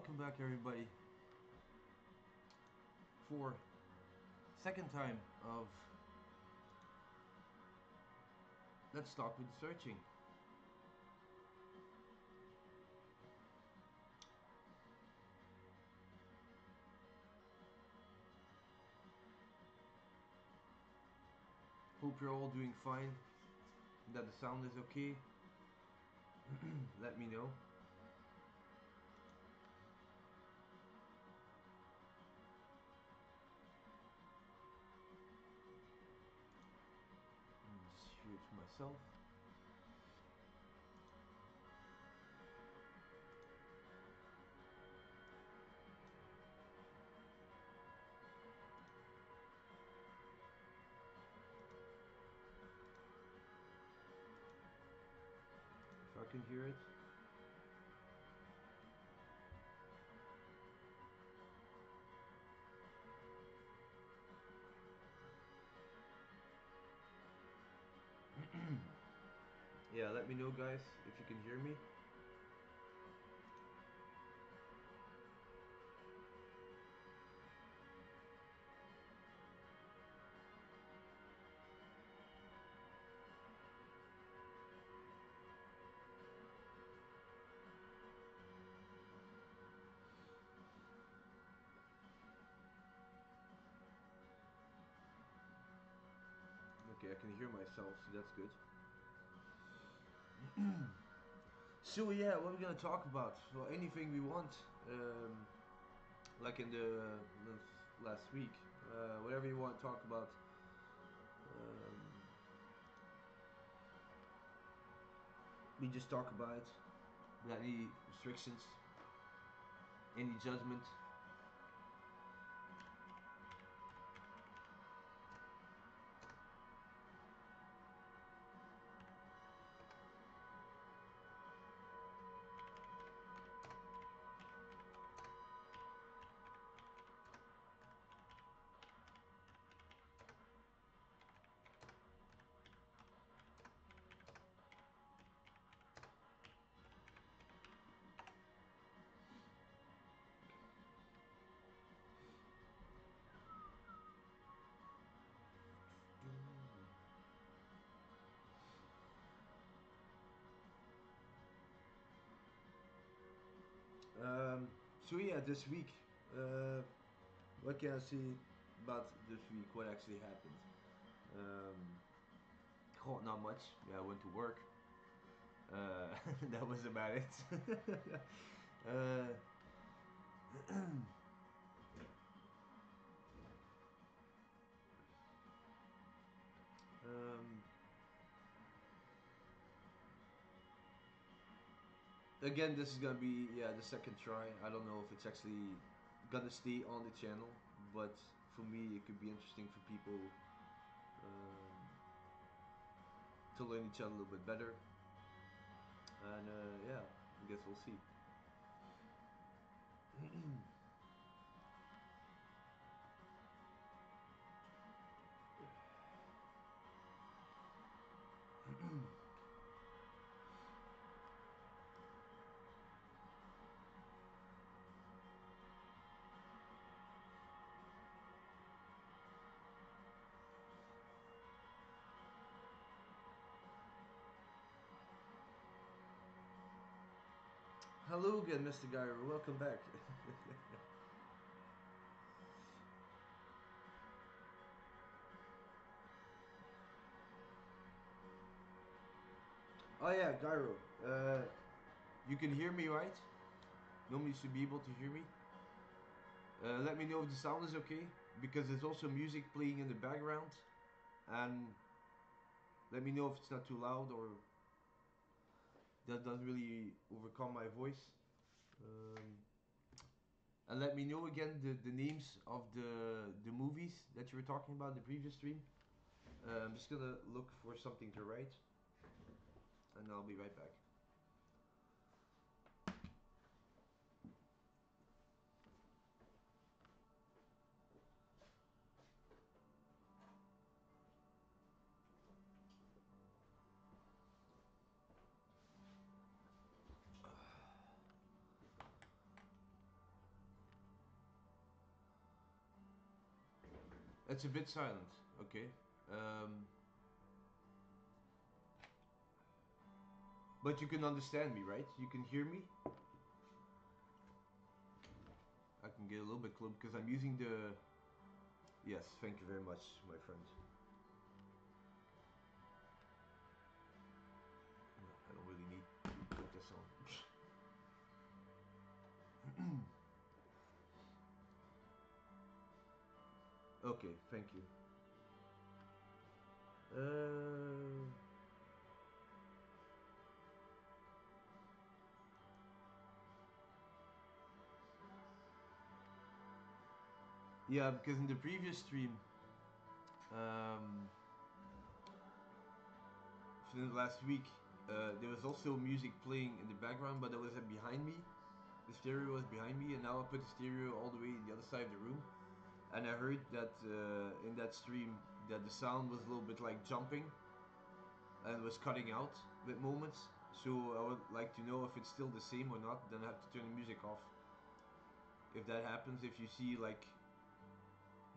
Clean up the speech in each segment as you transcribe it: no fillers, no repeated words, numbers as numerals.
welcome back everybody for second time of Let's Talk with Searching. Hope you're all doing fine, that the sound is okay. Let me know. Just hear it to myself. If I can hear it. Yeah, let me know guys if you can hear me. Okay, I can hear myself, so that's good. So yeah, what we're gonna talk about? Well, anything we want, like in the last week, whatever you want to talk about. Um, we just talk about it without any restrictions, any judgment. So yeah, this week, uh, what can I say about this week? What actually happened? Um, not much. Yeah, I went to work. That was about it. uh, um, Again, this is gonna be the second try. I don't know if it's actually gonna stay on the channel, but for me, it could be interesting for people um, to learn each other a little bit better. And yeah, I guess we'll see. Hello again, Mr. Gyro. Welcome back. Oh yeah, Gyro. You can hear me, right? Normally you should be able to hear me. Let me know if the sound is okay, because there's also music playing in the background, and let me know if it's not too loud or that doesn't really overcome my voice. Um, and let me know again the names of the movies that you were talking about in the previous stream. I'm just gonna look for something to write, and I'll be right back. It's a bit silent. Okay. Um, but you can understand me, right? You can hear me. I can get a little bit close because I'm using the. Yes, thank you very much, my friend. I don't really need to put this on. Okay, thank you. Uh, yeah, because in the previous stream, um, since last week, there was also music playing in the background, but it was behind me. The stereo was behind me, and now I put the stereo all the way the other side of the room. And I heard that in that stream that the sound was a little bit like jumping and was cutting out with moments. So I would like to know if it's still the same or not. Then I have to turn the music off. If that happens, if you see like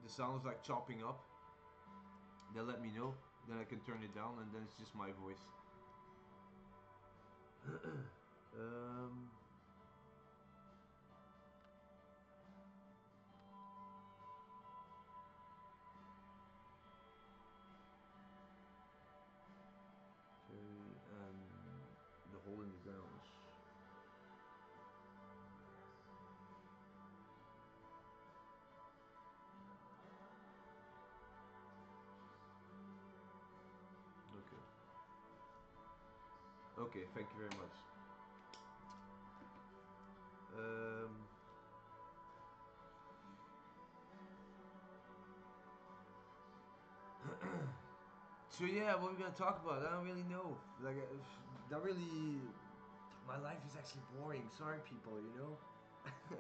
the sounds like chopping up, then let me know. Then I can turn it down, and then it's just my voice. um, and the hole in the ground. Okay. Okay. Thank you very much. Um, so yeah, what we're gonna talk about? I don't really know. Like, not really. My life is actually boring. Sorry, people. You know,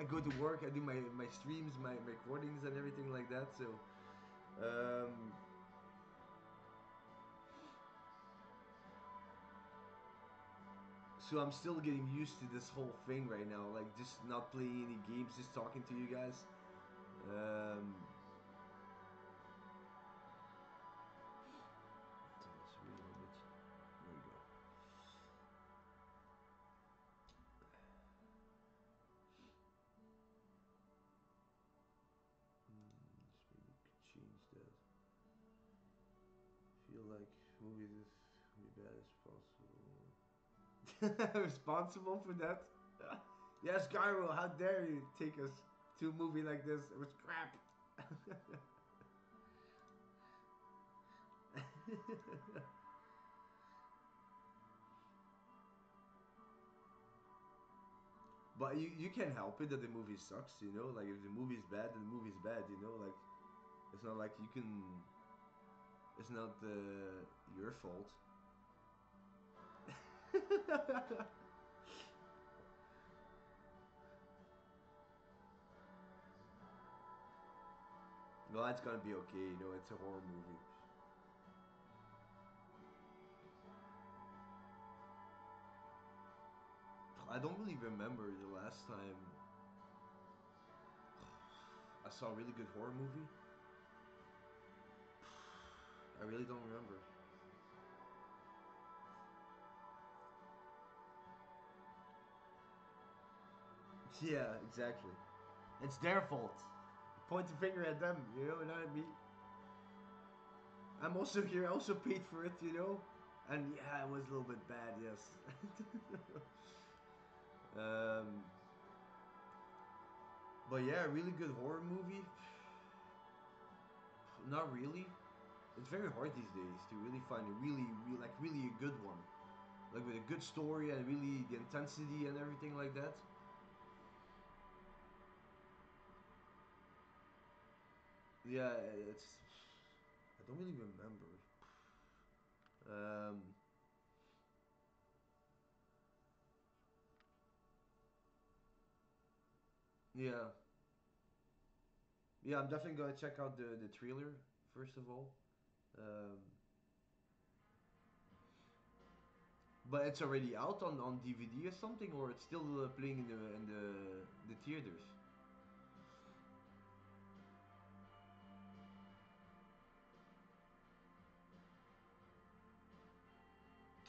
I go to work. I do my streams, my recordings, and everything like that. So, um, so I'm still getting used to this whole thing right now. Like, just not playing any games, just talking to you guys. Um, let's read a little bit. There we go. Just maybe could change that. Feel like movies is be bad as possible. Responsible for that? Yes, Gyro, how dare you take us to a movie like this? It was crap. But you can't help it that the movie sucks, you know? Like, if the movie's bad, then the movie's bad, you know? Like, it's not like you can. It's not your fault. Well, it's gonna be okay, you know? It's a horror movie. I don't really remember the last time I saw a really good horror movie. I really don't remember. Yeah, exactly. It's their fault. Point the finger at them, you know, not at me. I'm also here, I also paid for it, you know? And yeah, it was a little bit bad, yes. um, but yeah, a really good horror movie. Not really. It's very hard these days to really find a really a good one, like with a good story and really the intensity and everything like that. Yeah, it's. I don't really remember. Um, yeah, yeah. I'm definitely gonna check out the trailer first of all. Um, but it's already out on DVD or something, or it's still playing in the theaters.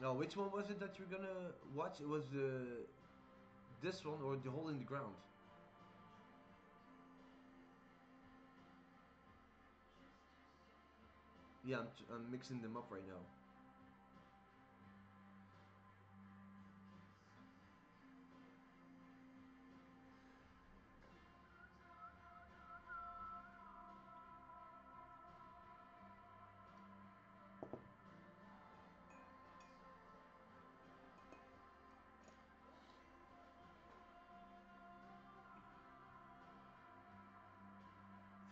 Oh, which one was it that you're gonna watch? It was this one or the hole in the ground. Yeah, I'm mixing them up right now.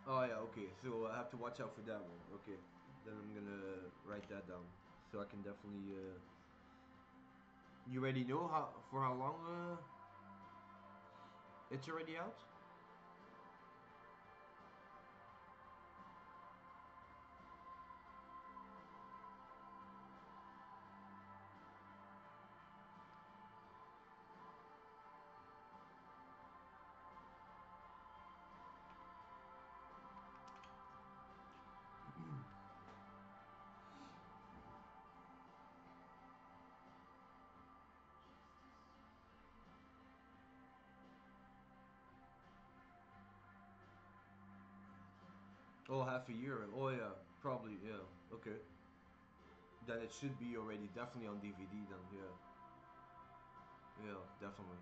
Oh yeah, okay. So I have to watch out for that one. Okay, then I'm gonna write that down so I can definitely. You already know how long it's already out? Oh, half a year. Oh yeah, probably yeah. Okay, then it should be already definitely on DVD then. Yeah, yeah, definitely.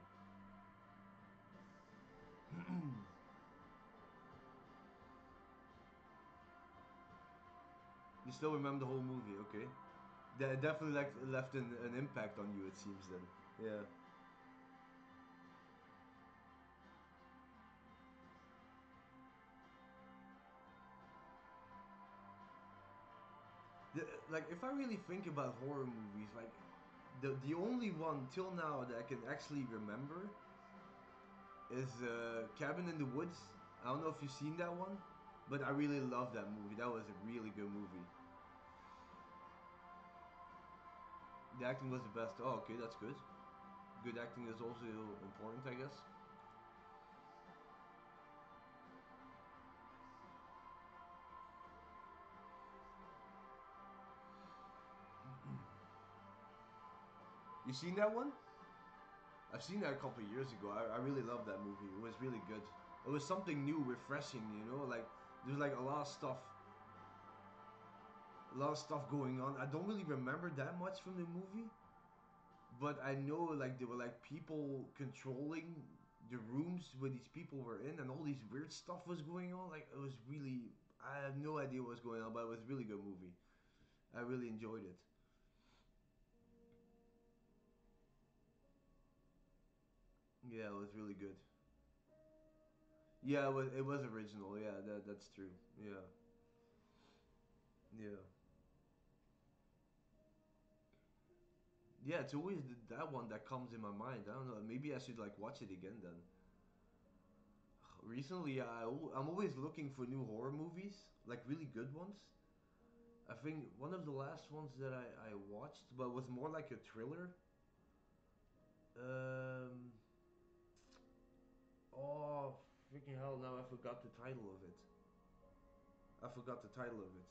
You still remember the whole movie? Okay, that definitely like left an impact on you. It seems then. Yeah. Like if I really think about horror movies, like the only one till now that I can actually remember is Cabin in the Woods. I don't know if you've seen that one, but I really love that movie. That was a really good movie. The acting was the best. Oh, okay, that's good. Good acting is also important, I guess. You seen that one? I've seen that a couple of years ago. I really love that movie. It was really good. It was something new, refreshing. You know, like there's like a lot of stuff going on. I don't really remember that much from the movie, but I know like there were like people controlling the rooms where these people were in, and all these weird stuff was going on. Like it was really, I have no idea what was going on, but it was a really good movie. I really enjoyed it. Yeah, it was really good. Yeah, it was original. Yeah, that's true. Yeah, yeah, yeah. It's always that one that comes in my mind. I don't know. Maybe I should like watch it again then. Recently, I'm always looking for new horror movies, like really good ones. I think one of the last ones that I watched, but was more like a thriller. Um, oh, freaking hell! Now I forgot the title of it. I forgot the title of it.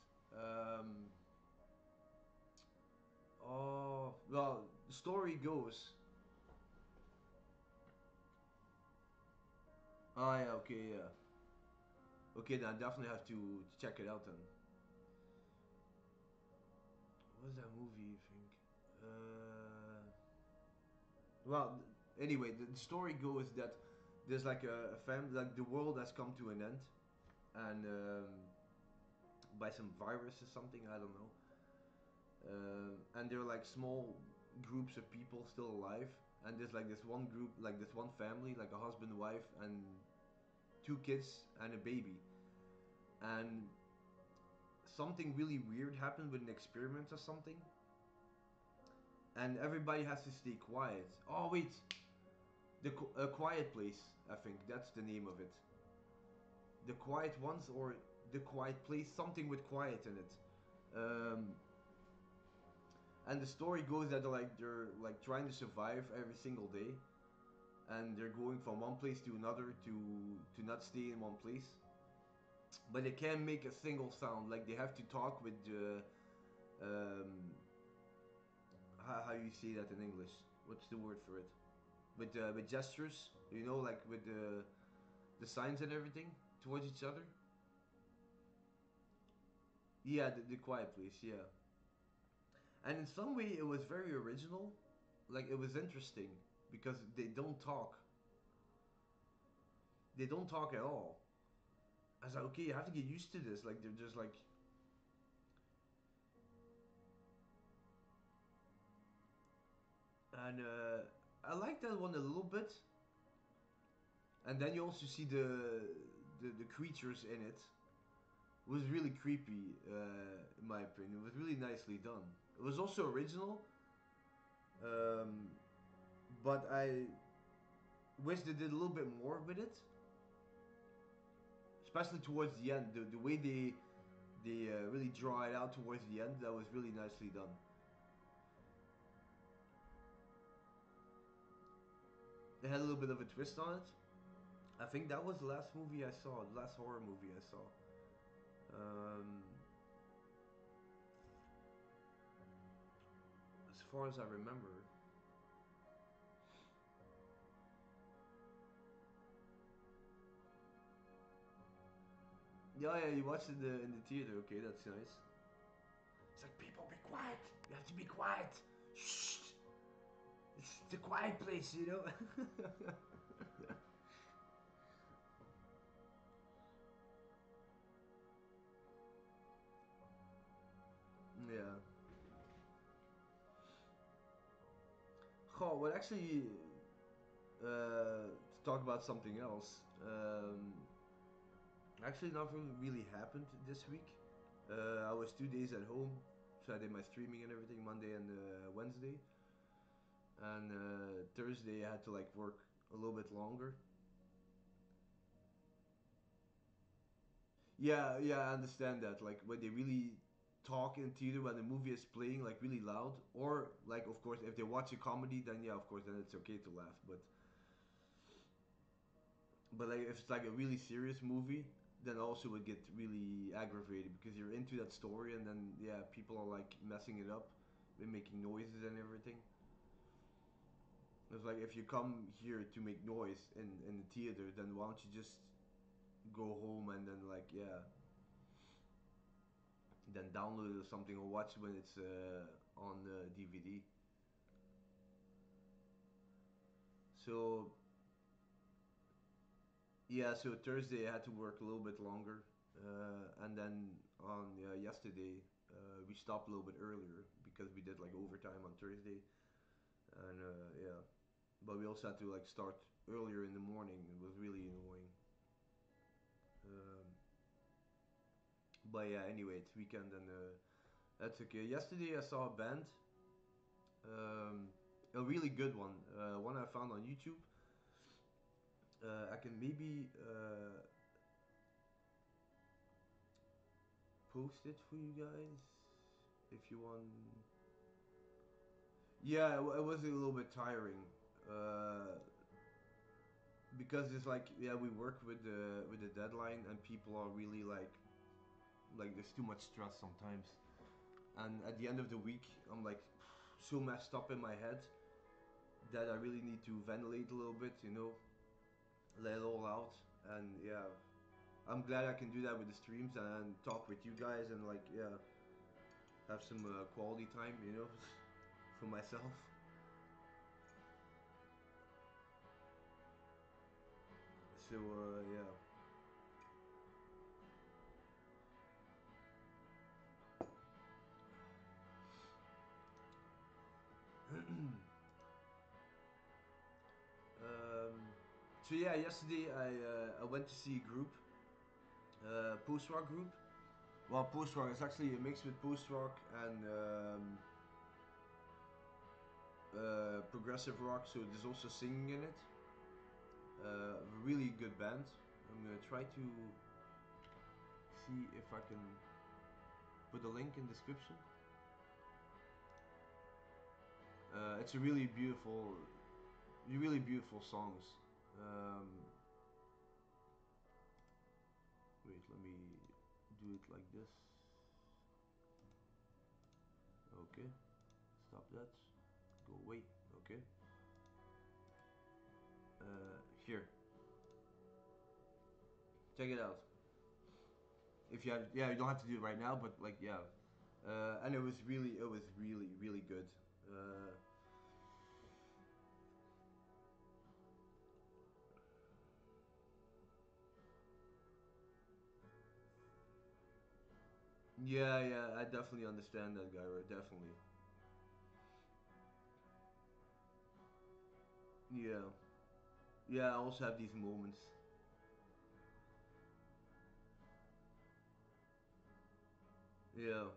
Oh, well, the story goes. Oh yeah, okay, yeah, okay. Then I definitely have to check it out then. What was that movie? You think? Well, anyway, the story goes that there's like a family, like the world has come to an end, and by some virus or something, I don't know. And there are like small groups of people still alive, and there's like this one group, like this one family, like a husband, wife, and two kids and a baby. And something really weird happened with an experiment or something, and everybody has to stay quiet. Oh wait, a quiet place. I think that's the name of it. The quiet ones or the quiet place, something with quiet in it. Um, and the story goes that they're like trying to survive every single day, and they're going from one place to another to not stay in one place, but they can't make a single sound. Like they have to talk with the how you say that in English. What's the word for it? With gestures, you know, like with the signs and everything towards each other. Yeah, the quiet place. Yeah, and in some way it was very original. Like it was interesting because they don't talk. They don't talk at all. I was like, okay, you have to get used to this. Like they're just like, and I like that one a little bit. And then you also see the creatures in it. It was really creepy, in my opinion. It was really nicely done. It was also original, um, but I wish they did a little bit more with it, especially towards the end. The way they really draw it out towards the end, that was really nicely done. They had a little bit of a twist on it. I think that was the last movie I saw, the last horror movie I saw. Um, as far as I remember, yeah, yeah, you watched it in the theater. Okay, that's nice. It's like people be quiet. You have to be quiet. Shh. It's the quiet place, you know. Yeah. Oh, well, actually, to talk about something else. Actually, nothing really happened this week. I was 2 days at home, so I did my streaming and everything Monday and Wednesday, and Thursday I had to like work a little bit longer. Yeah, yeah, I understand that. Like when they really talk in theater when the movie is playing like really loud, or like of course if they watch a comedy, then yeah, of course then it's okay to laugh. But like if it's like a really serious movie, then also would get really aggravated because you're into that story and then yeah, people are like messing it up, and making noises and everything. It's like if you come here to make noise in the theater, then why don't you just go home and then like yeah, then download it or something or watch when it's on DVD. So yeah, so Thursday I had to work a little bit longer, and then on yesterday we stopped a little bit earlier because we did like overtime on Thursday, and yeah, but we also had to like start earlier in the morning. It was really annoying. Um, but yeah, anyway, it's weekend and that's okay. Yesterday I saw a band, um, a really good one I found on YouTube. I can maybe post it for you guys if you want. Yeah, it was a little bit tiring uh, because it's like yeah we work with the deadline and people are really like there's too much stress sometimes and at the end of the week I'm like so messed up in my head that I really need to ventilate a little bit, you know, let it all out. And yeah, I'm glad I can do that with the streams and talk with you guys and like yeah have some quality time, you know, for myself. So yeah. um, so yeah, yesterday I went to see a group, post rock group. Well, post rock is actually a mix with post rock and progressive rock. So there's also singing in it. Really good band. I'm gonna try to see if I can put a link in the description. It's a really beautiful songs. Um, wait, let me do it like this. Okay, stop that. Go away. Okay. Here. Check it out. If you have, yeah, you don't have to do it right now, but like, yeah. And it was really, really good. Uh, yeah, yeah, I definitely understand that, guy. Right? Definitely. Yeah, yeah. I also have these moments. Yeah,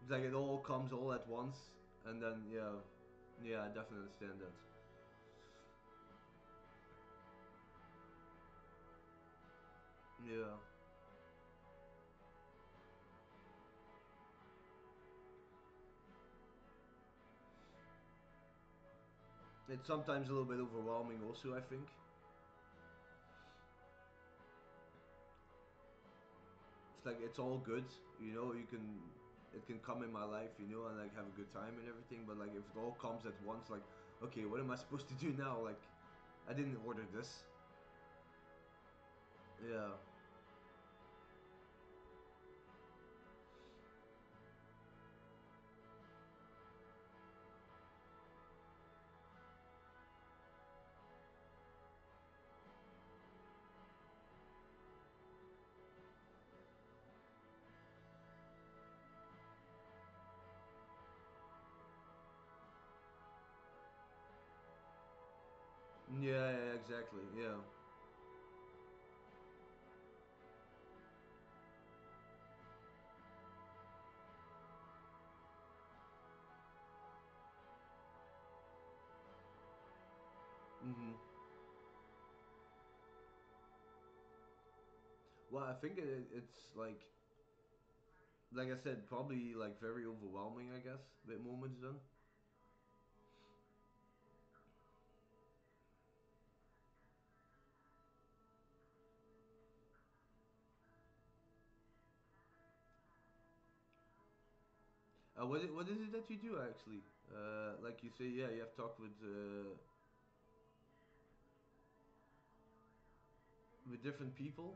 it's like it all comes all at once, and then yeah, yeah. I definitely understand that. Yeah. It's sometimes a little bit overwhelming, also. I think it's like it's all good, you know. It can come in my life, you know, and like have a good time and everything. But like if it all comes at once, like, okay, what am I supposed to do now? Like, I didn't order this. Yeah. Yeah, yeah, exactly. Yeah. Mhm. Well, I think it's like I said, probably like very overwhelming. I guess at moments then. What is it that you do actually? Like you say, yeah, you have talked with different people.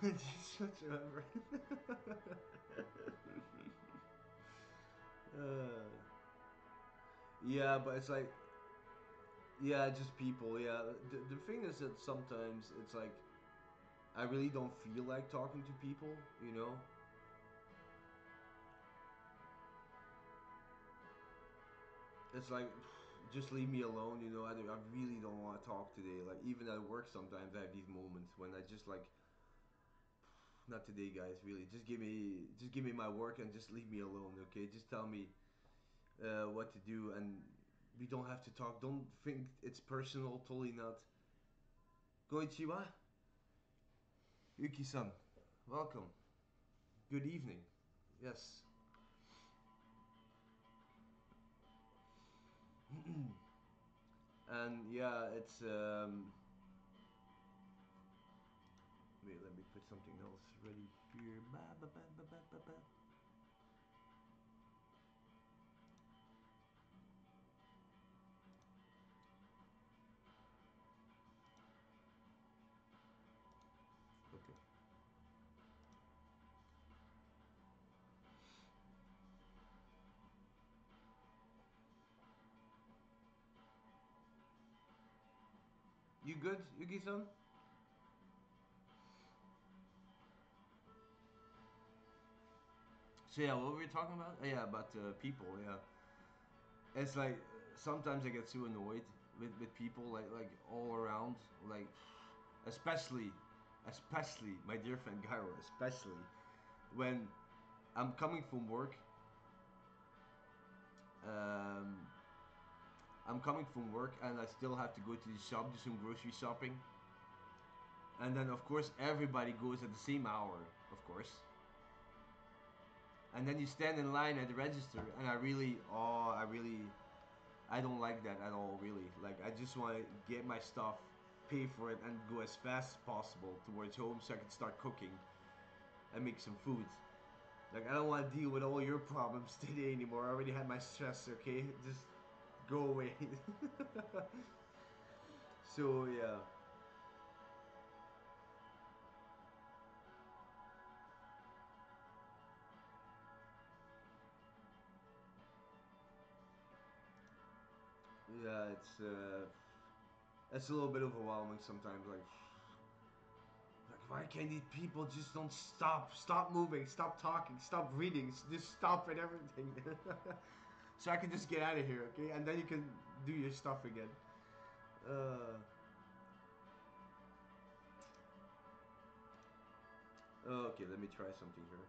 Just whatsoever. uh, yeah, but it's like, yeah, just people. Yeah, the thing is that sometimes it's like I really don't feel like talking to people. You know, it's like just leave me alone. You know, I really don't want to talk today. Like even at work, sometimes I have these moments when I just like, not today, guys. Really, just give me my work and just leave me alone. Okay, just tell me what to do, and we don't have to talk. Don't think it's personal. Totally not. Goichiwa, Yuki-san, welcome. Good evening. Yes. And yeah, it's wait, let me put something else ready here. Ba, ba, ba, ba, ba, ba, ba. You good, Yuki-san? So yeah, what were we talking about? Oh, yeah, about people. Yeah, it's like sometimes I get so annoyed with people like all around, like especially especially my dear friend Gyro, especially when I'm coming from work. Um, I'm coming from work and I still have to go to the shop, do some grocery shopping, and then of course everybody goes at the same hour, of course. And then you stand in line at the register, and I don't like that at all, really. Like, I just want to get my stuff, pay for it, and go as fast as possible towards home so I can start cooking and make some food. Like, I don't want to deal with all your problems today anymore. I already had my stress, okay? Just go away. So, yeah. Yeah, it's a little bit overwhelming sometimes. Like, why can't these people just don't stop moving, stop talking, stop reading, just stop at everything, so I can just get out of here, okay? And then you can do your stuff again. Uh, okay, let me try something here.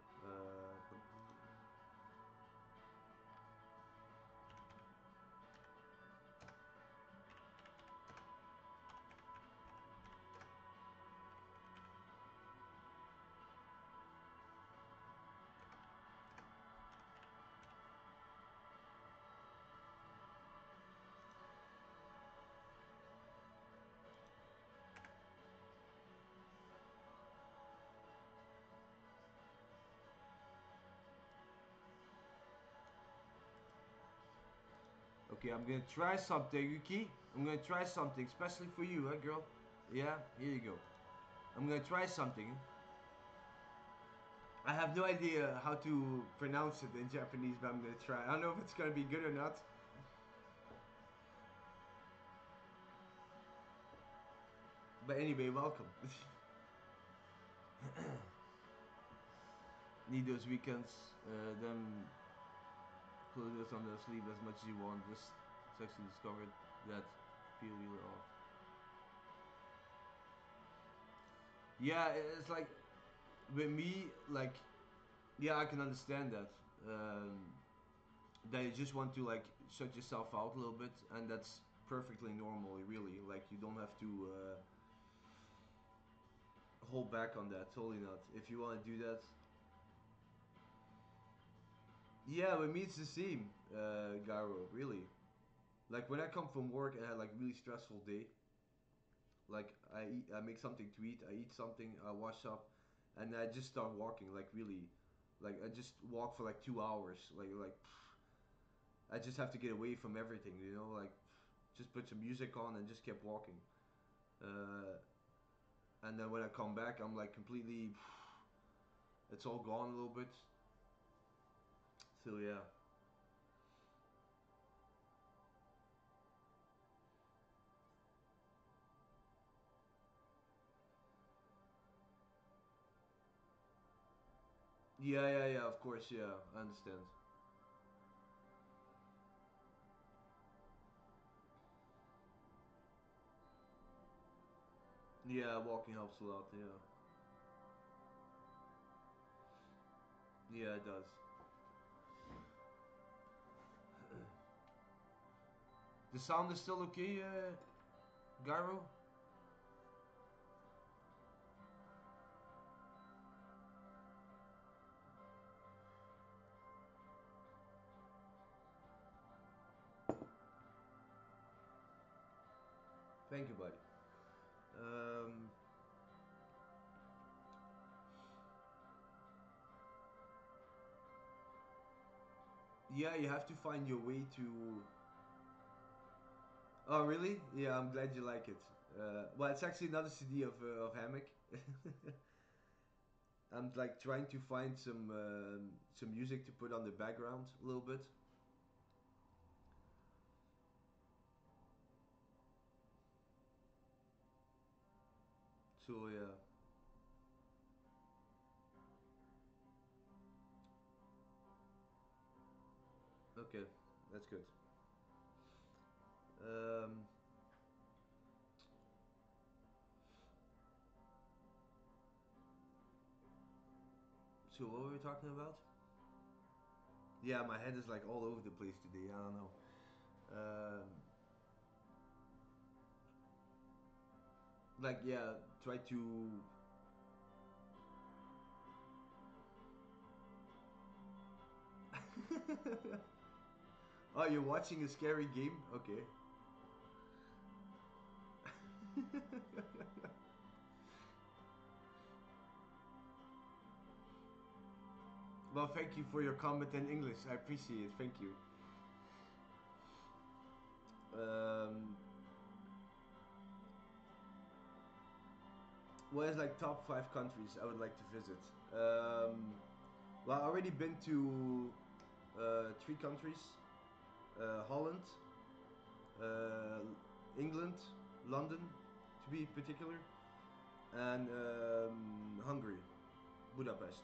Okay, I'm gonna try something, Yuki. I'm gonna try something, especially for you, huh, girl? Yeah, here you go. I'm gonna try something. I have no idea how to pronounce it in Japanese, but I'm gonna try. I don't know if it's gonna be good or not. But anyway, welcome. Need those weekends, then close on the sleep as much as you want. Just sexually discovered that feel really off. Yeah, it's like with me, like yeah, I can understand that. Um, that you just want to like shut yourself out a little bit, and that's perfectly normal. Really, like you don't have to hold back on that. Totally not. If you want to do that, yeah, with me it's the same, Garo. Really, like when I come from work and I had like really stressful day, like I make something to eat, I eat something, I wash up, and I just start walking. Like really, like I just walk for like 2 hours. I just have to get away from everything, you know. Like just put some music on and just kept walking. Uh, and then when I come back, I'm like completely, it's all gone a little bit. So yeah, yeah. Of course, yeah, I understand. Yeah, walking helps a lot. Yeah, yeah, it does. The sound is still okay, Gyro? Thank you, buddy. Um, yeah, you have to find your way to. Oh, really? Yeah, I'm glad you like it. Well, it's actually another CD of Hammock. I'm like trying to find some music to put on the background a little bit. So yeah, okay, that's good. Um, so what were we talking about? Yeah, my head is like all over the place today. I don't know. Like yeah, try to. Oh, you're watching a scary game? Okay. Well, thank you for your comment in English. I appreciate it. Thank you. Um, what is like top five countries I would like to visit? Well, I already been to three countries: Holland, uh, England, London, to be particular, and Hungary, Budapest.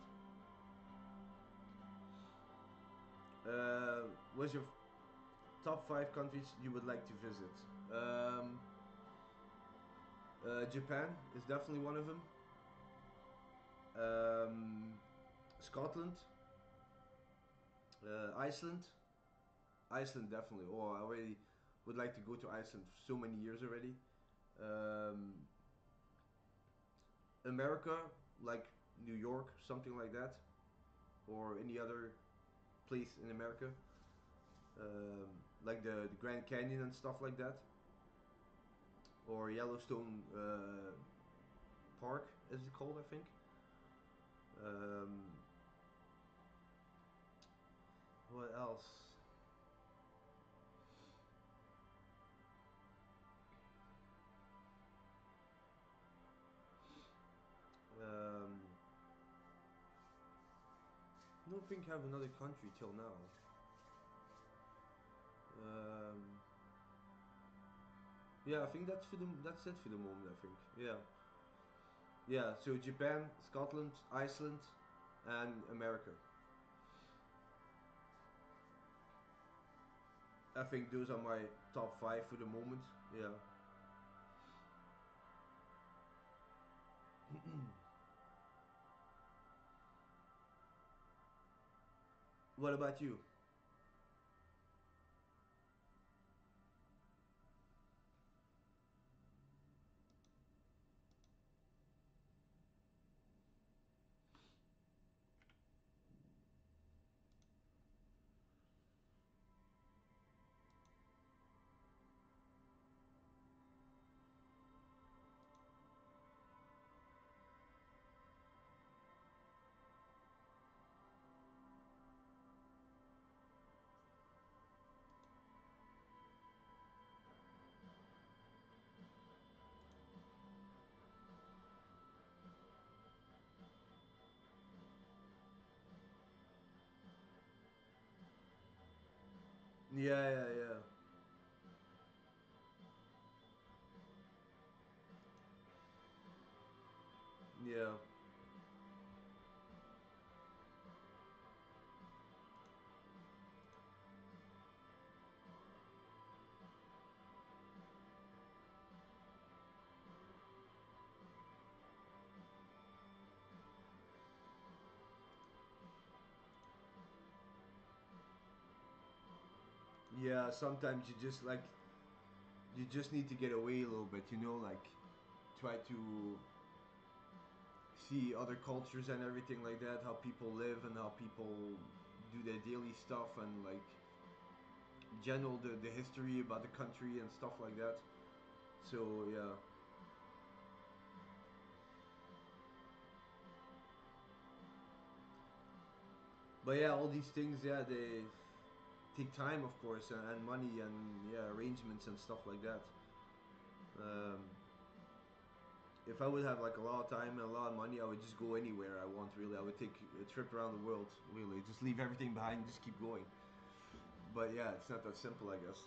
What's your top five countries you would like to visit? Um, Japan is definitely one of them. Um, Scotland, Iceland. Iceland definitely. Oh, I already would like to go to Iceland for so many years already. Um, America, like New York, something like that, or any other place in America, um, like the Grand Canyon and stuff like that, or Yellowstone Park, as it's called, I think. Um, what else? Um, I don't think I have another country till now. Um, yeah, I think that's it for the moment. I think. Yeah, yeah. So Japan, Scotland, Iceland, and America. I think those are my top five for the moment. Yeah. What about you? Yeah, yeah, yeah, yeah, yeah. Sometimes you just need to get away a little bit, like try to see other cultures and everything like that, how people live and how people do their daily stuff and like general the history about the country and stuff like that. So yeah, but yeah, all these things, yeah, they take time, of course, and money and yeah, arrangements and stuff like that. Um, if I would have like a lot of time and a lot of money, I would just go anywhere I want. Really, I would take a trip around the world. Really, just leave everything behind, and just keep going. But yeah, it's not that simple, I guess.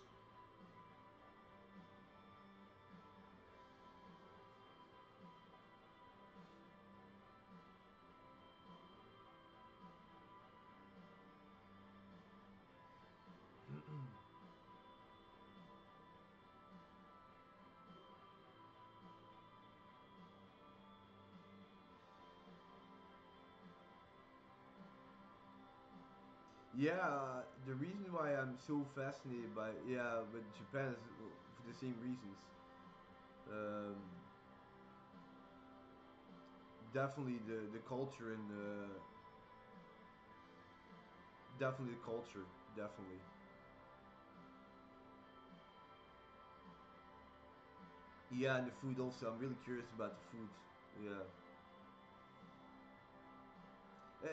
Yeah, the reason why I'm so fascinated by, yeah, with Japan is for the same reasons. Um, Definitely the culture and definitely the culture, definitely. Yeah, and the food also. I'm really curious about the food. Yeah,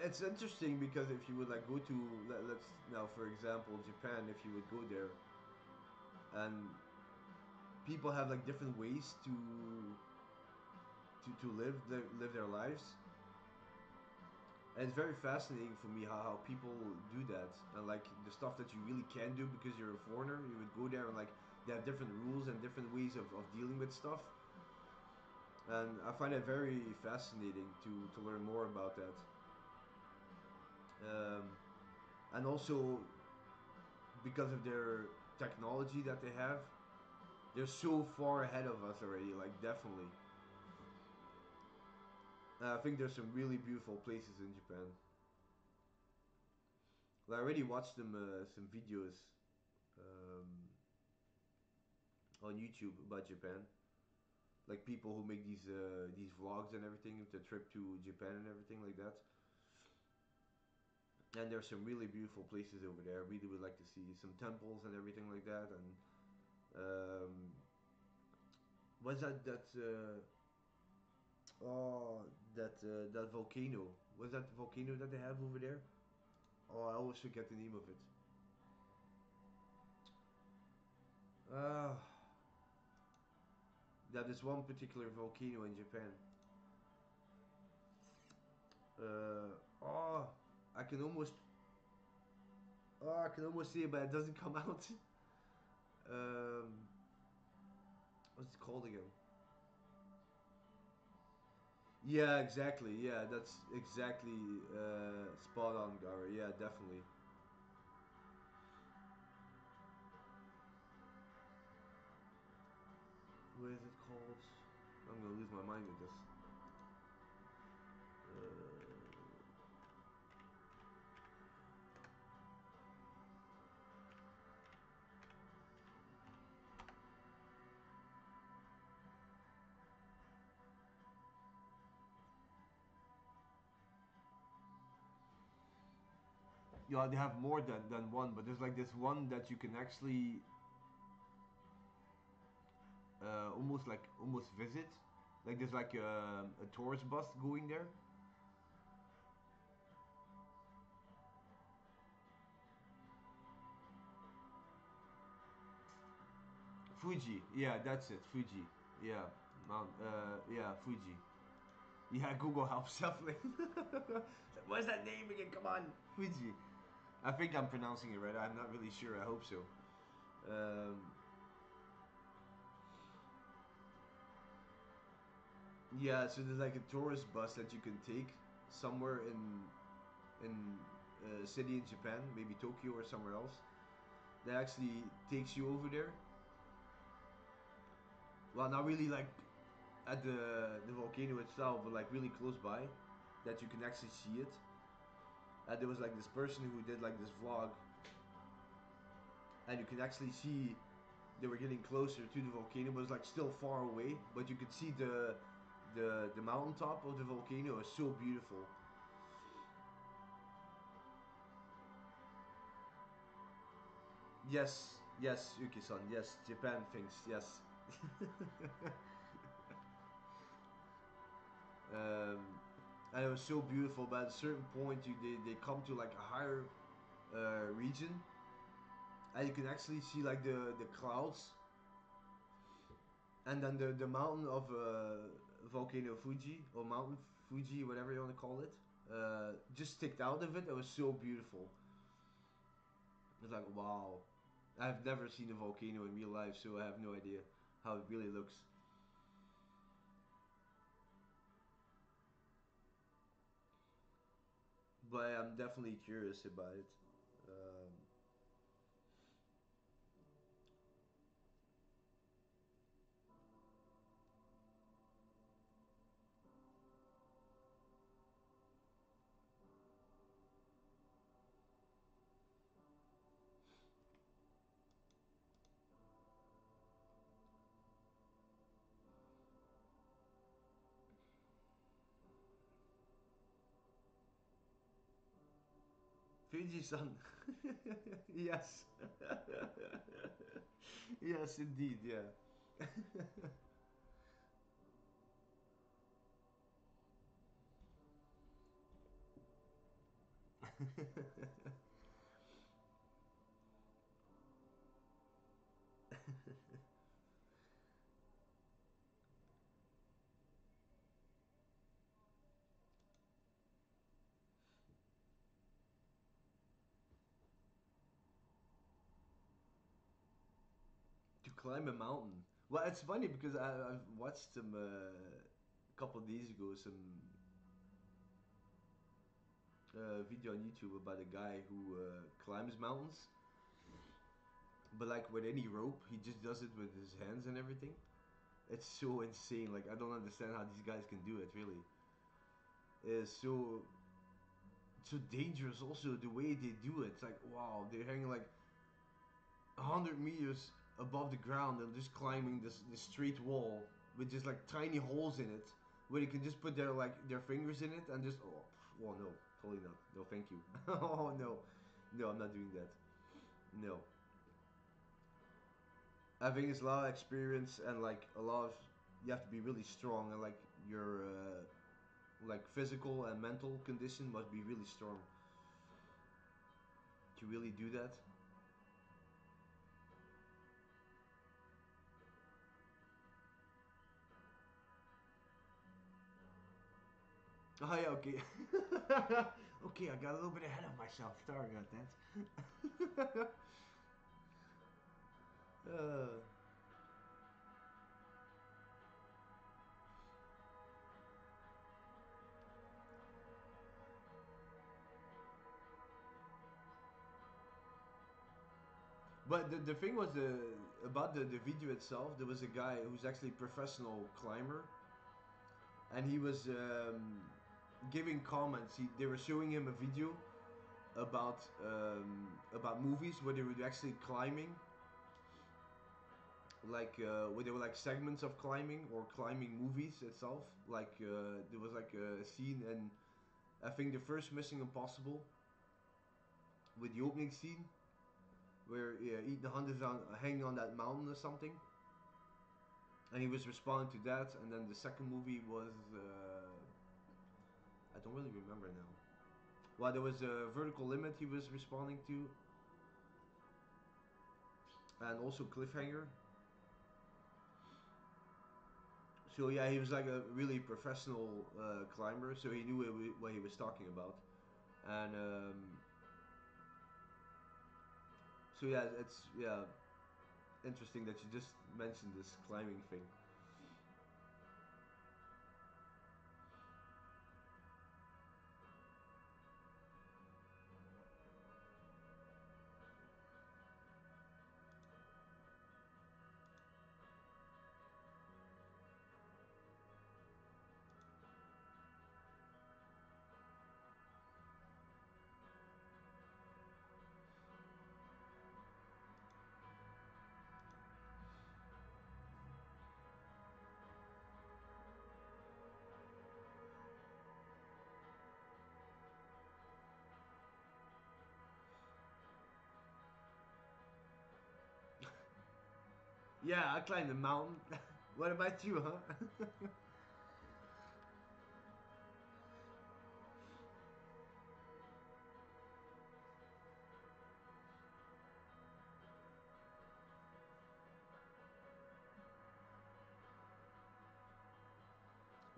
it's interesting because if you would like go to let's now for example Japan, if you would go there and people have like different ways to live their lives. And it's very fascinating for me how people do that and like the stuff that you really can do because you're a foreigner. You would go there and like they have different rules and different ways of dealing with stuff. And I find it very fascinating to learn more about that. Um, and also because of their technology that they have, they're so far ahead of us already. Like definitely, I think there's some really beautiful places in Japan. Well, I already watched them some videos um, on YouTube about Japan, like people who make these vlogs and everything of the trip to Japan and everything like that. And there's some really beautiful places over there. I really would like to see some temples and everything like that. And what's that oh that volcano? Was that the volcano that they have over there? Oh, I always forget the name of it. Ah, that is one particular volcano in Japan. Oh, I can almost I can almost see it, but it doesn't come out. um, what's it called again? Yeah, exactly. Yeah, that's exactly spot on, Gara. Yeah, definitely. What is it called? I'm gonna lose my mind with this. Yeah, they have more than one, but there's like this one that you can actually almost visit. Like there's like a tourist bus going there. Fuji. Yeah, that's it. Fuji. Yeah, Mount. Yeah, Fuji. Yeah, Google helps definitely. What's that name again? Come on, Fuji. I think I'm pronouncing it right. I'm not really sure. I hope so. Um, yeah, so there's like a tourist bus that you can take somewhere in a city in Japan, maybe Tokyo or somewhere else. That actually takes you over there. Well, not really like at the volcano itself, but like really close by, that you can actually see it. And there was like this person who did like this vlog, and you can actually see they were getting closer to the volcano, but it was like still far away. But you could see the mountaintop of the volcano is so beautiful. Yes, yes, Yuki-san. Yes, Japan thinks yes. um, and it was so beautiful. But at a certain point, they come to like a higher region, and you can actually see like the clouds, and then the mountain of volcano Fuji or Mountain Fuji, whatever you want to call it, just sticked out of it. It was so beautiful. It was like wow. I've never seen a volcano in real life, so I have no idea how it really looks. But I'm definitely curious about it. Um, Fiji-san. Yes. Yes, indeed, yeah. To climb a mountain. Well, it's funny because I've watched some a couple of days ago some video on YouTube about a guy who climbs mountains, but like with any rope, he just does it with his hands and everything. It's so insane. Like I don't understand how these guys can do it. Really, it's so dangerous. Also, the way they do it. It's like wow, they're hanging like 100 meters above the ground and just climbing this straight wall with just like tiny holes in it, where they can just put their fingers in it and just oh no, totally not. No, thank you. Oh no, no, I'm not doing that. No, I think it's a lot of experience and like a lot of you have to be really strong and like your like physical and mental condition must be really strong to really do that. Oh yeah, okay. Okay, I got a little bit ahead of myself. Sorry about that. uh, but the thing was about the video itself. There was a guy who's actually a professional climber, and he was giving comments. They were showing him a video about movies where they were actually climbing, like where there were like segments of climbing or climbing movies itself. Like there was like a scene in I think the first Mission Impossible with the opening scene where Ethan Hunt is hanging on that mountain or something, and he was responding to that. And then the second movie was I don't really remember now. Well, there was a Vertical Limit he was responding to, and also Cliffhanger. So yeah, he was like a really professional climber, so he knew what he was talking about. And so yeah, it's yeah interesting that you just mentioned this climbing thing. Yeah, I climbed a mountain. What about you, huh?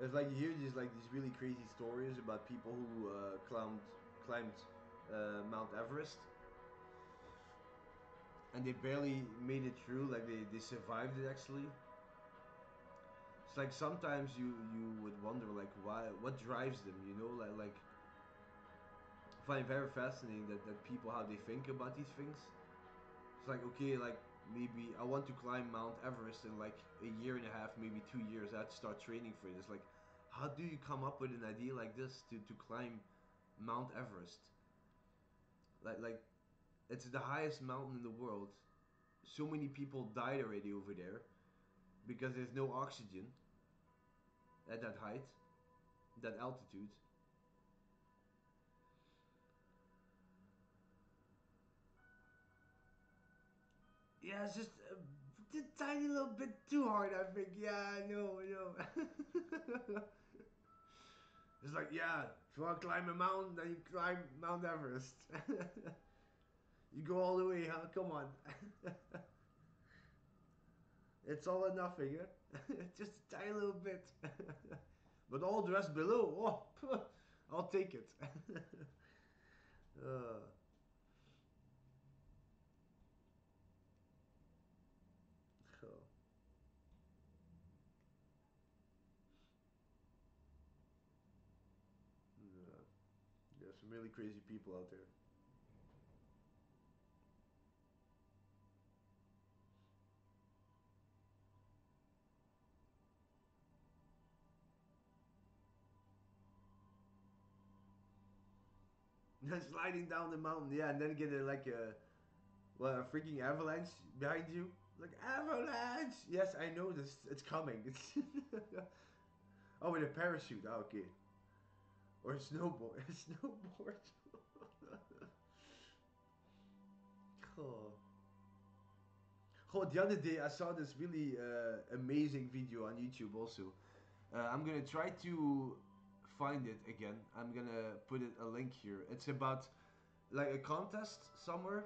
It's like you hear these really crazy stories about people who climbed Mount Everest, and they barely made it through. Like they survived it actually. It's like sometimes you would wonder like why what drives them. You know, like I find it very fascinating that people how they think about these things. It's like okay, like maybe I want to climb Mount Everest in like a year and a half, maybe 2 years. I have to start training for it. It's like how do you come up with an idea like this to climb Mount Everest? Like it's the highest mountain in the world. So many people died already over there because there's no oxygen at that height, that altitude. Yeah, it's just a tiny little bit too hard, I think. Yeah, I know, I know. It's like, yeah, if you want to climb a mountain, then you climb Mount Everest. You go all the way, huh? Come on. It's all or nothing, huh? Just a tiny little bit. But all the rest below, oh, I'll take it. uh, oh, yeah. There's some really crazy people out there. Sliding down the mountain, yeah, and then get a, like a freaking avalanche behind you. Like, avalanche! Yes, I know this. It's coming. It's oh, with a parachute. Oh, okay. Or a snowboard. A snowboard. Oh. Oh, the other day I saw this really amazing video on YouTube also. I'm gonna try to find it again. I'm gonna put it a link here. It's about like a contest somewhere.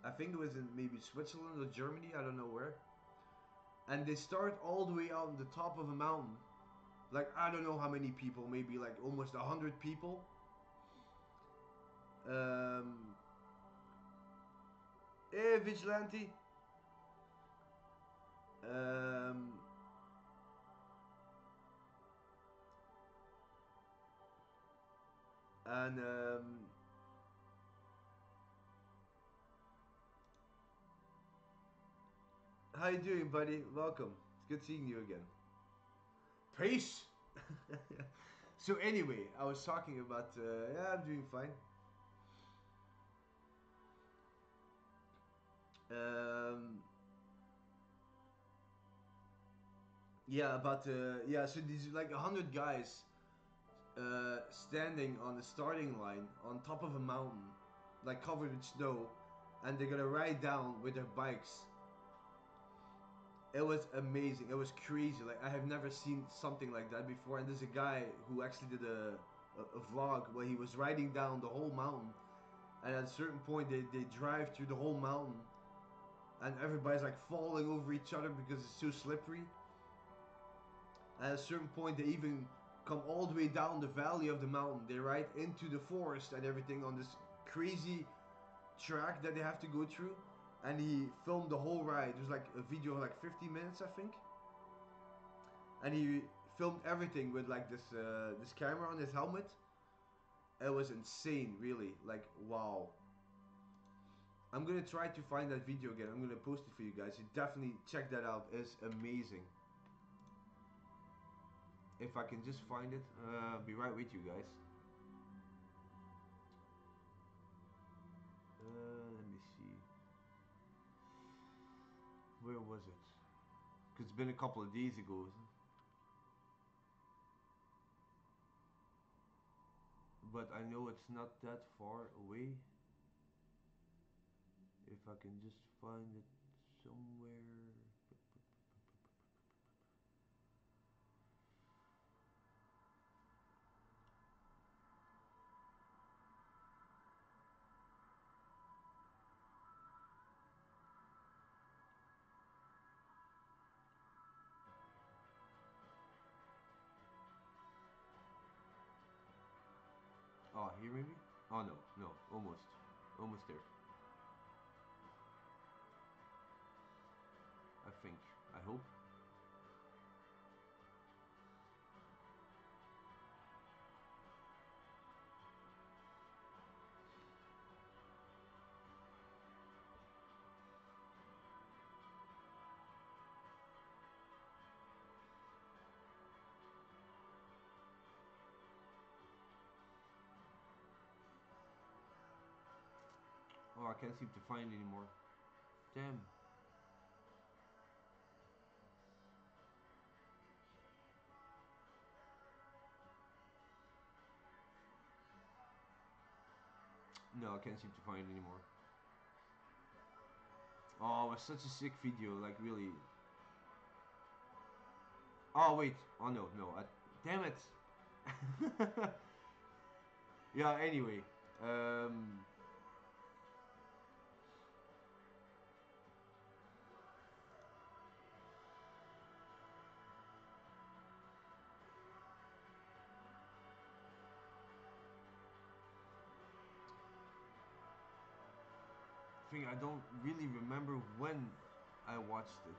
I think it was in maybe Switzerland or Germany. I don't know where. And they start all the way out on the top of a mountain. Like I don't know how many people, maybe like almost 100 people. Um, hey, vigilante. Um, and how you doing, buddy? Welcome. It's good seeing you again. Peace. So anyway, I was talking about yeah, I'm doing fine. Um, yeah, about yeah. So these like 100 guys standing on the starting line on top of a mountain, like covered with snow, and they're gonna ride down with their bikes. It was amazing. It was crazy. Like I have never seen something like that before. And there's a guy who actually did a vlog where he was riding down the whole mountain. And at a certain point, they drive through the whole mountain, and everybody's like falling over each other because it's so slippery. And at a certain point, they even come all the way down the valley of the mountain. They ride into the forest and everything on this crazy track that they have to go through. And he filmed the whole ride. It was like a video of like 50 minutes, I think. And he filmed everything with like this camera on his helmet. It was insane, really. Like wow. I'm gonna try to find that video again. I'm gonna post it for you guys. You definitely check that out. It's amazing. If I can just find it, I'll be right with you guys. Let me see. Where was it? Cause it's been a couple of days ago. But I know it's not that far away. If I can just find it somewhere. Oh, here maybe? Oh no, no, almost. Almost there. I think. I hope. Oh, I can't seem to find it anymore. Damn. No, I can't seem to find it anymore. Oh, it was such a sick video, like really. Oh wait, oh no, no, damn it. Yeah. Anyway, um, thing I don't really remember when I watched it.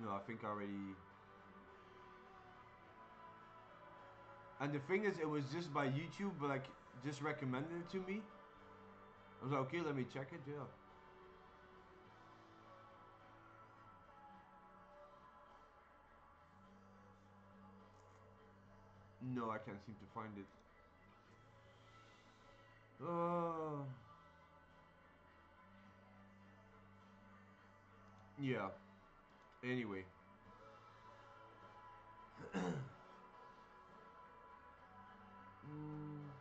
No, I think I already. And the thing is, it was just by YouTube, but like just recommended it to me. I was like, okay, let me check it. Yeah. No, I can't seem to find it. Uh, yeah. Anyway. Mm.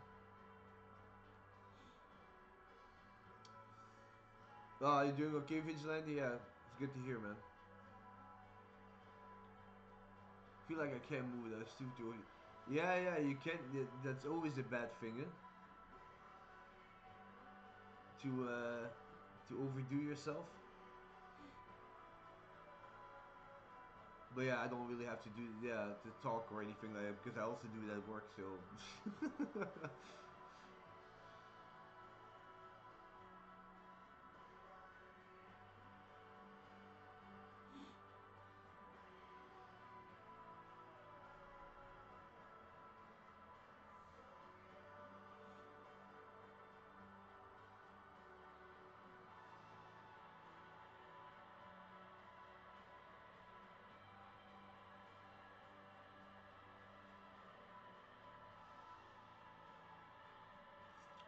Oh, you doing okay, Vigilante? Yeah, it's good to hear, man. Feel like I can't move. That's too too. Yeah, yeah, you can't. That's always a bad thing, eh? To overdo yourself. But yeah, I don't really have to do to talk or anything like that because I also do that at work. So.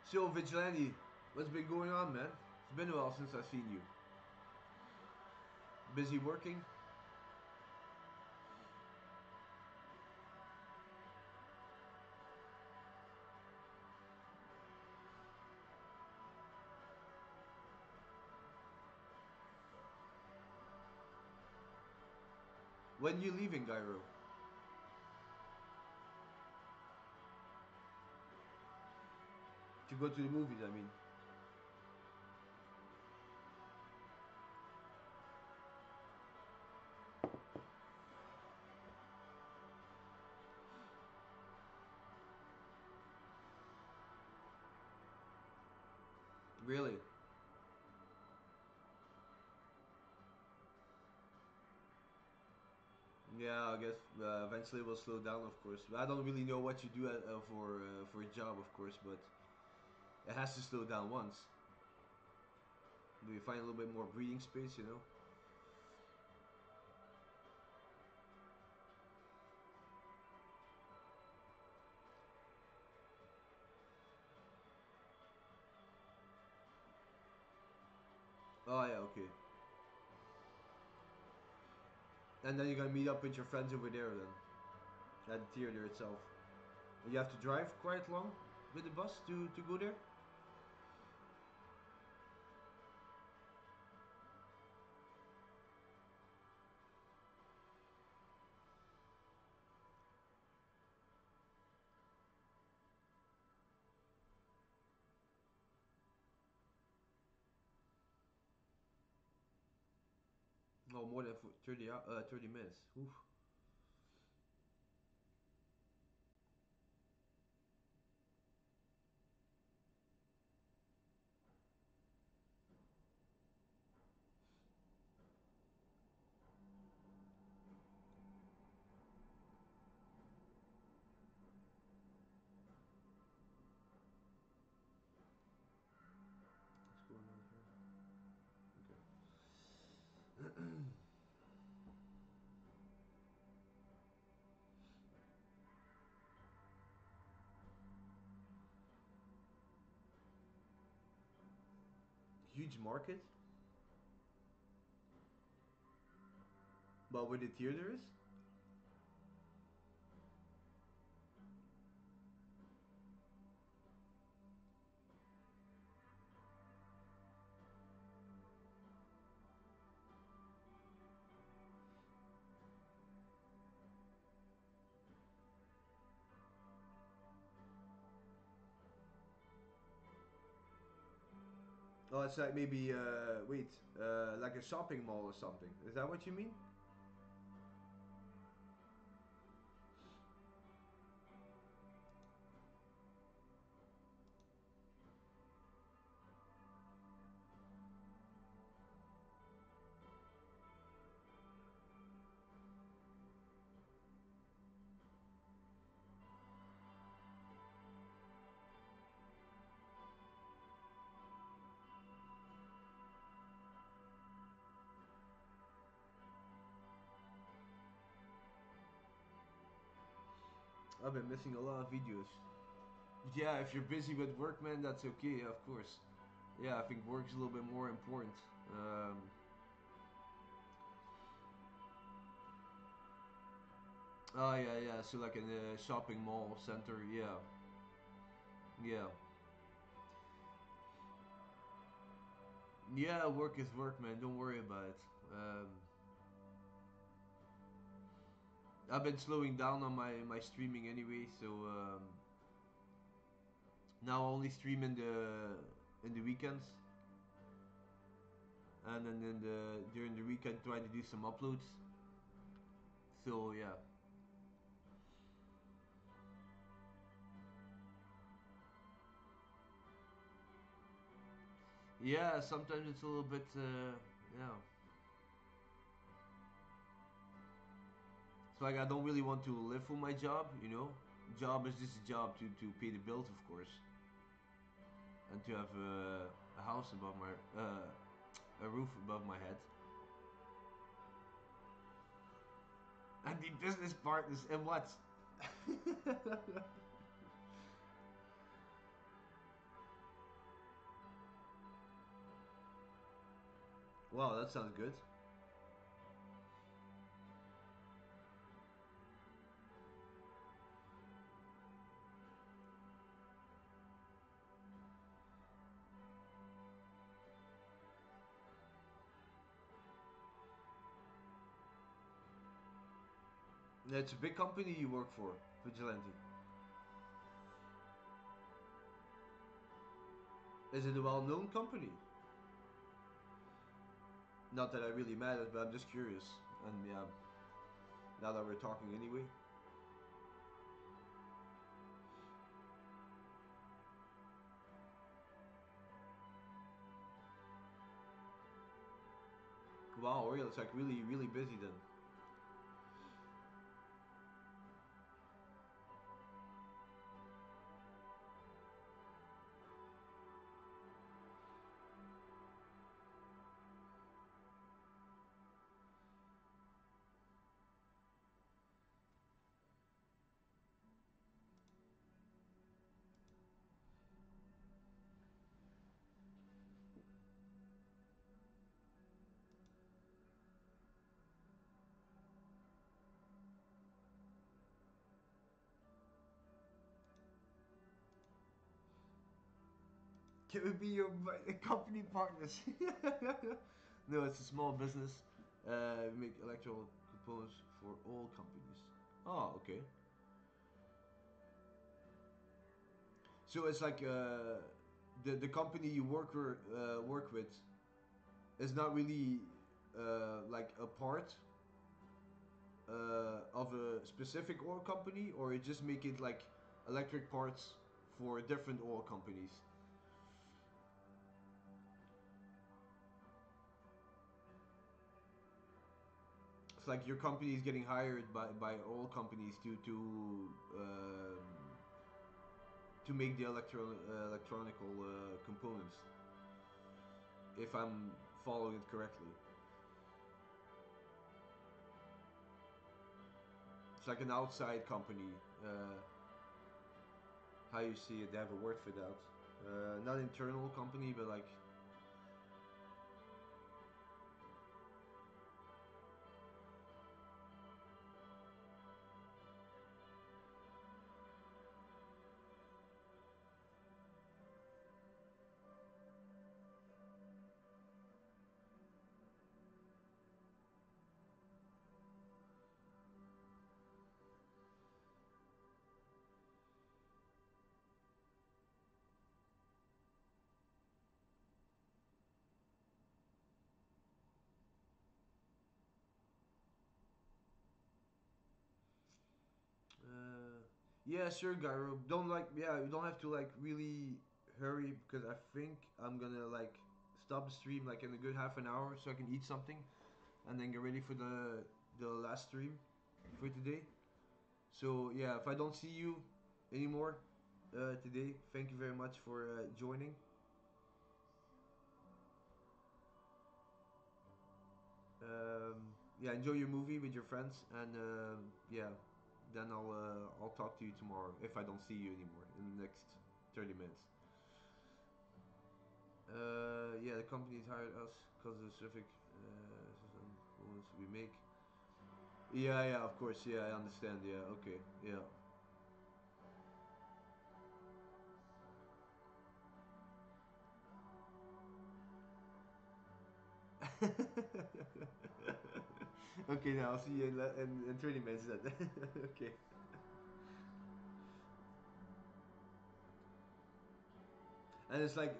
So Vigilante, what's been going on, man? It's been a while since I've seen you. Busy working? When you leaving, Gyro? To go to the movies, I mean. Really? Yeah, I guess eventually it will slow down, of course. But I don't really know what you do for a job, of course, but it has to slow down once. Do you find a little bit more breathing space, you know? Oh yeah, okay. And then you're gonna meet up with your friends over there then, at the theater itself. You have to drive quite long with the bus to go there. No, more than 30 minutes. Oof. What's going on here? Okay. Huge market, but where the theater is? Oh, it's like maybe wait, like a shopping mall or something. Is that what you mean? I've been missing a lot of videos. Yeah, if you're busy with work, man, that's okay, of course. Yeah, I think work's a little bit more important. Um, oh yeah, yeah. So like in a shopping mall center, yeah, yeah, yeah. Work is work, man. Don't worry about it. I've been slowing down on my streaming anyway, so now I only stream in the weekends, and then in the during the weekend try to do some uploads. So yeah, yeah. Sometimes it's a little bit yeah. It's like I don't really want to live for my job, you know. Job is just a job to pay the bills, of course, and to have a house above my a roof above my head, and the business partners and what? Wow, that sounds good. It's a big company you work for, Vigilante. Is it a well-known company? Not that I really matters, but I'm just curious. And yeah, now that we're talking anyway. Wow, Oriel, it's like really, really busy then. Can we be your company partners? No, it's a small business. We make electrical components for all companies. Oh, okay. So it's like the company you work with is not really like a part of a specific oil company, or you just make it like electric parts for different oil companies. It's like your company is getting hired by oil companies to make the electronical components. If I'm following it correctly, it's like an outside company. Uh, how you see it? They have a word for that. Not internal company, but like Yeah, sure, Gyro. Don't like, yeah, you don't have to like really hurry because I think I'm gonna like stop the stream like in a good half an hour so I can eat something and then get ready for the last stream for today. So yeah, if I don't see you anymore today, thank you very much for joining. Yeah, enjoy your movie with your friends, and yeah, then I'll talk to you tomorrow if I don't see you anymore in the next 30 minutes. Yeah, the company's hired us because of the specific influence we make. Yeah, yeah, of course. Yeah, I understand. Yeah, okay. Yeah. Okay, now I'll see you in 20 minutes then. Okay. And it's like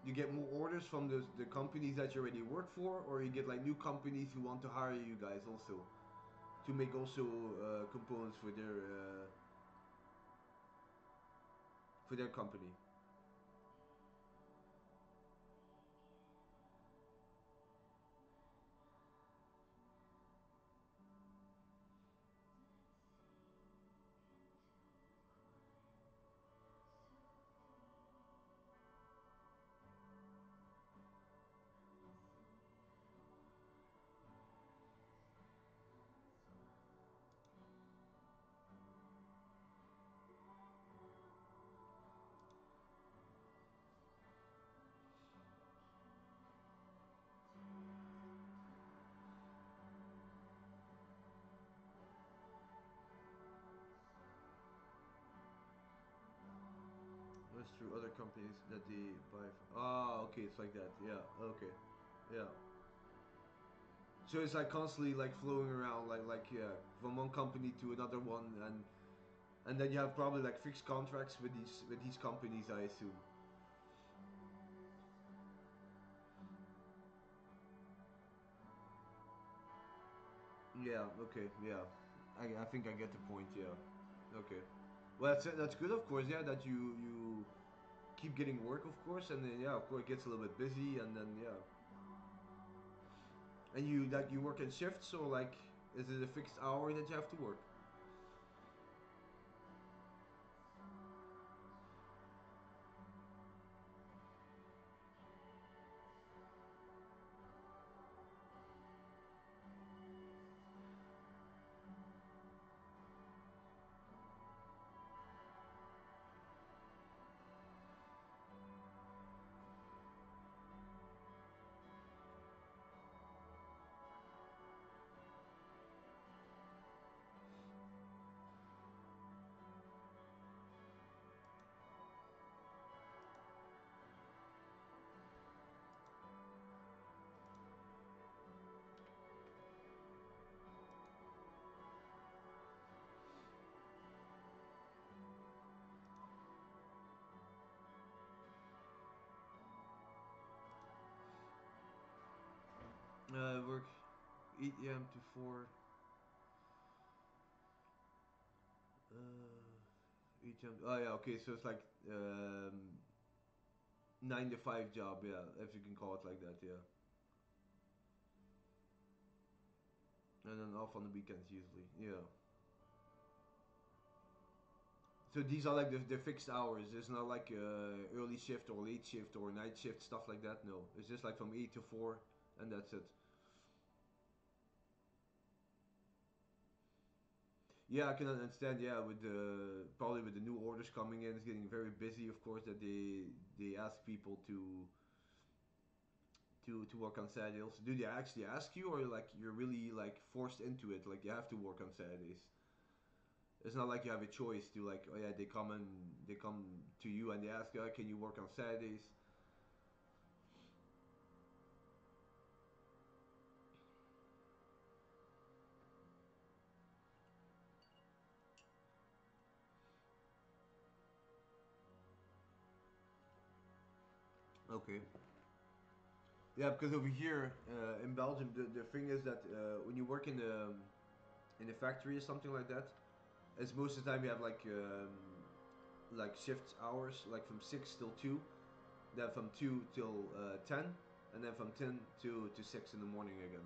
you get more orders from the companies that you already work for, or you get like new companies who want to hire you guys also to make also components for their company. That's true. Other companies that they buy. Ah, okay, it's like that. Yeah. Okay. Yeah. So it's like constantly like flowing around, like yeah, from one company to another one, and then you have probably like fixed contracts with these companies, I assume. Yeah. Okay. Yeah. I think I get the point. Yeah. Okay. Well, that's good, of course. Yeah, that you keep getting work, of course, and then yeah, of course, it gets a little bit busy, and then yeah, and you work in shifts, or like, is it a fixed hour that you have to work? Work 8 a.m. to 4. 8 a.m. Oh yeah, okay. So it's like 9 to 5 job, yeah, if you can call it like that, yeah. And then off on the weekends usually, yeah. So these are like the fixed hours. It's not like early shift or late shift or night shift stuff like that. No, it's just like from 8 to 4, and that's it. Yeah, I can understand. Yeah, with the probably with the new orders coming in, it's getting very busy. Of course, that they ask people to work on Saturdays. Do they actually ask you, or like you're really like forced into it? Like you have to work on Saturdays. It's not like you have a choice to like. Oh yeah, they come to you and they ask, oh, can you work on Saturdays? Okay. Yeah, because over here in Belgium, the thing is that when you work in the factory or something like that, As most of the time you have like shift hours, like from 6 till 2, then from 2 till 10, and then from 10 to 6 in the morning again.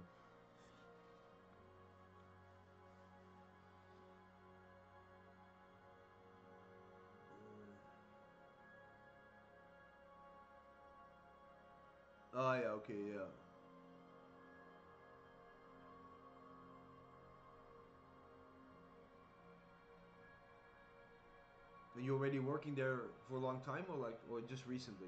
Oh yeah, okay, yeah. And you're already working there for a long time, or just recently?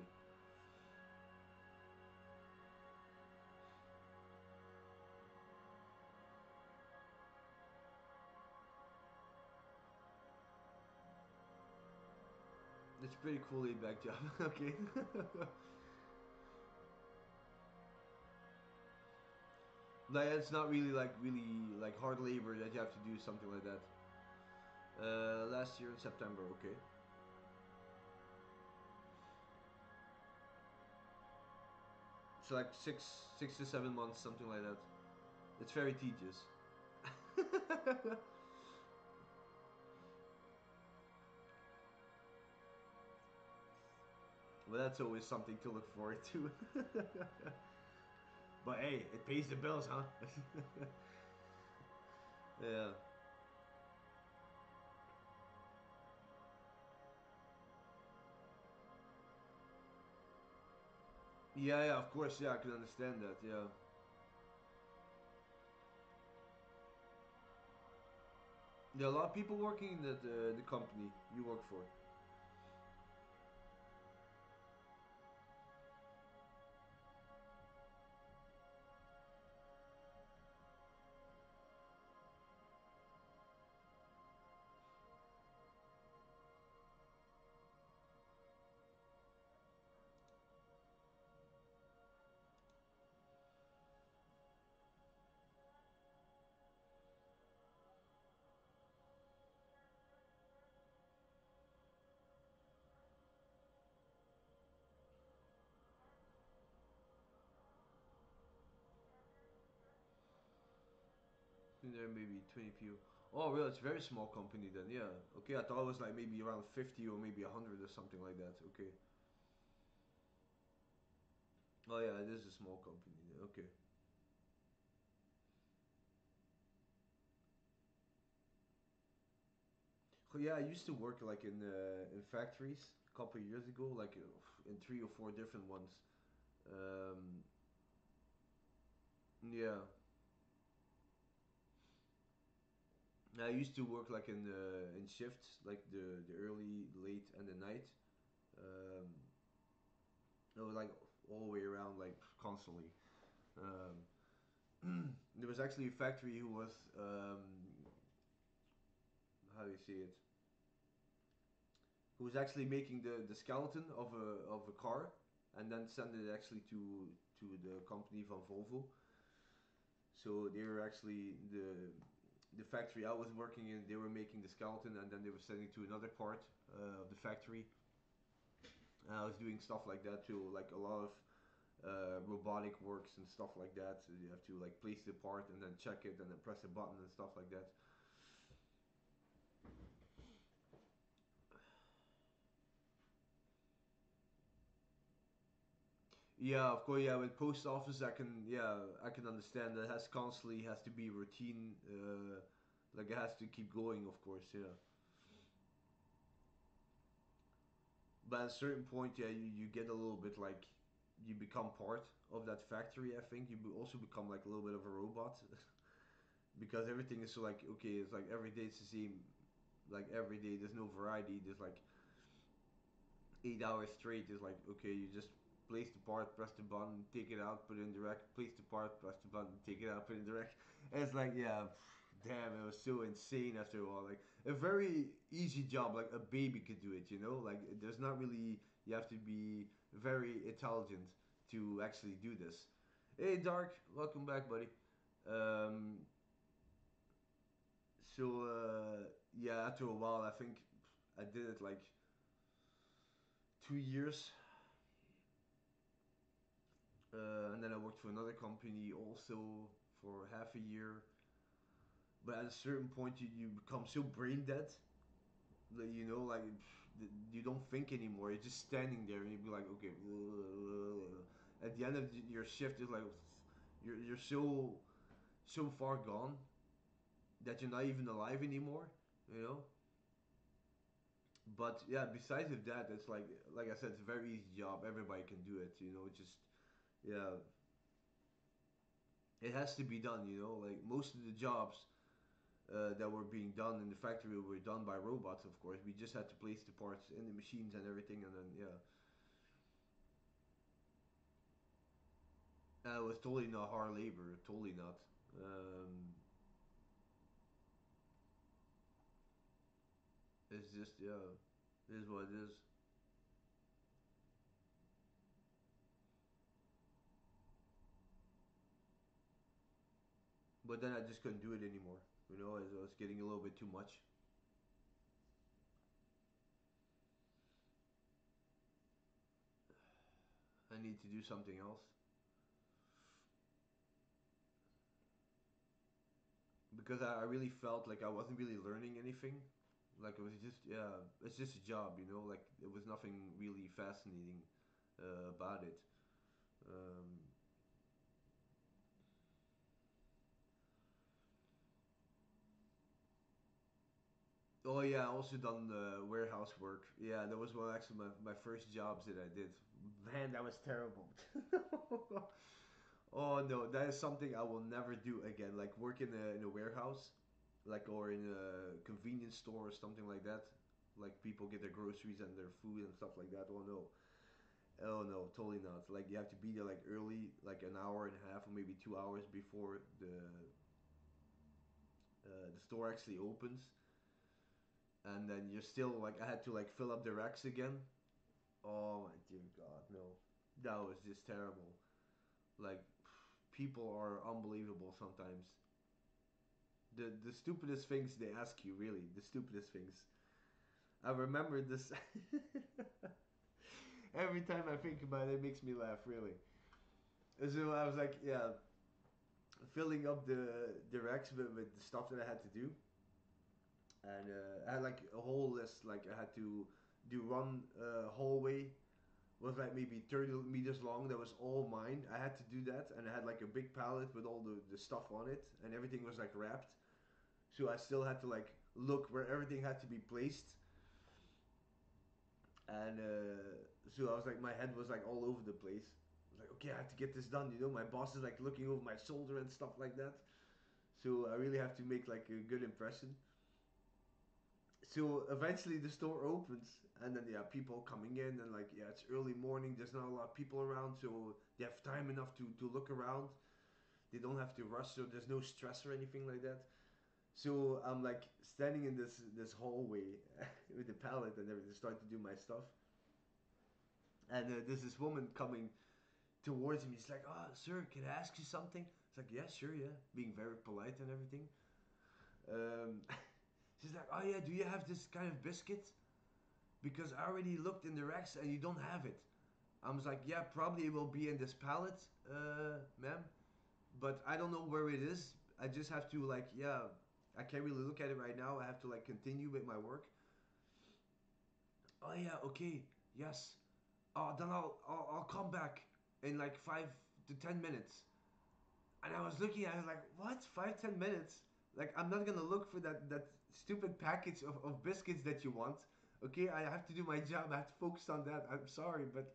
It's a pretty cool laid back job. Okay. Like it's not really like hard labor that you have to do something like that. Last year in September. Okay. So like 6 to 7 months, something like that. It's very tedious. But that's always something to look forward to. But hey, it pays the bills, huh? Yeah. Yeah, yeah, of course, yeah, I can understand that, yeah. There are a lot of people working in the company you work for. I think there may be 20 people. Oh, really? It's a very small company then, yeah. Okay, I thought it was like maybe around 50 or maybe 100 or something like that. Okay. Oh, yeah, it is a small company. Okay. Oh, yeah, I used to work like in factories a couple of years ago, like in 3 or 4 different ones. Um, yeah, I used to work like in shifts, like the early, late, and the night. Um, it was like all the way around, like constantly. There was actually a factory who was how do you say it? Who was actually making the skeleton of a car, and then send it actually to the company van Volvo. So they were actually the factory I was working in. They were making the skeleton, and then they were sending to another part of the factory. And I was doing stuff like that too, like a lot of robotic works and stuff like that. So you have to like place the part and then check it and then press a button and stuff like that. Yeah, of course. Yeah, with post office, I can understand that it has constantly has to be routine. Like it has to keep going, of course. Yeah, but at a certain point, yeah, you get a little bit like you become part of that factory. I think also become like a little bit of a robot because everything is so like okay, it's like every day it's the same. Like every day, there's no variety. There's like 8 hours straight. It's like okay, you just place the part, press the button, take it out, put it in the rack, place the part, press the button, take it out, put it in the rack. And it's like yeah, damn, it was so insane after a while. Like a very easy job, like a baby could do it. You know, like there's not really you have to be very intelligent to actually do this. Hey, Dark, welcome back, buddy. Um, yeah, after a while, I think I did it like 2 years, and then I worked for another company also for half a year. But at a certain point, you become so brain dead that like you don't think anymore. You're just standing there, and you be like, okay. At the end of your shift, is like you're so far gone that you're not even alive anymore. You know. But yeah, besides of that, it's like I said, it's a very easy job. Everybody can do it. Just yeah, it has to be done. Like most of the jobs that were being done in the factory were done by robots. Of course, we just had to place the parts in the machines and everything, and then yeah, it was totally not hard labor. Totally not. Um, it's just yeah, it is what it is. But then I just couldn't do it anymore. As I was getting a little bit too much. I need to do something else because I really felt like I wasn't really learning anything. Like it was just yeah, it's just a job. Like it was nothing really fascinating about it. Um, oh yeah, I also done warehouse work. Yeah, that was one actually my first jobs that I did. Man, that was terrible. Oh no, that is something I will never do again. Like work in a warehouse, like or in a convenience store or something like that. Like people get their groceries and their food and stuff like that. Oh no, totally not. Like you have to be there like early, like an hour and a half or maybe 2 hours before the store actually opens, and then you're still like I had to like fill up the racks again. Oh my dear God, no, that was just terrible. Like people are unbelievable sometimes. The stupidest things they ask you, really, the stupidest things. I remember this. Every time I think about it, it makes me laugh, really. So I was like, yeah, filling up the racks with the stuff that I had to do, and I had like a whole list. Like I had to do one hallway was like maybe 30 meters long. That was all mine. I had to do that, and I had like a big pallet with all the stuff on it, and everything was like wrapped. So I still had to like look where everything had to be placed, and so I was like, my head was like all over the place. I was like, okay, I have to get this done. My boss is like looking over my shoulder and stuff like that. So I really have to make like a good impression. So eventually the store opens, and then yeah, people coming in, and like yeah, it's early morning. There's not a lot of people around, so they have time enough to look around. They don't have to rush, so there's no stress or anything like that. So I'm like standing in this hallway with the pallet and everything, start to do my stuff, and there's this woman coming towards me. She's like, "Oh, sir, can I ask you something?" It's like, "Yeah, sure, yeah," being very polite and everything. Um, she's like, "Oh yeah, do you have this kind of biscuit? Because I already looked in the racks and you don't have it." I was like, "Yeah, probably it will be in this pallet, ma'am, but I don't know where it is. I just have to like, yeah, I can't really look at it right now. I have to like continue with my work." "Oh yeah, okay, yes. Oh, then I'll come back in like 5 to 10 minutes." And I was looking at it like, what? 5 10 minutes? Like I'm not gonna look for that stupid package of biscuits that you want. Okay, I have to do my job. I have to focus on that. I'm sorry, but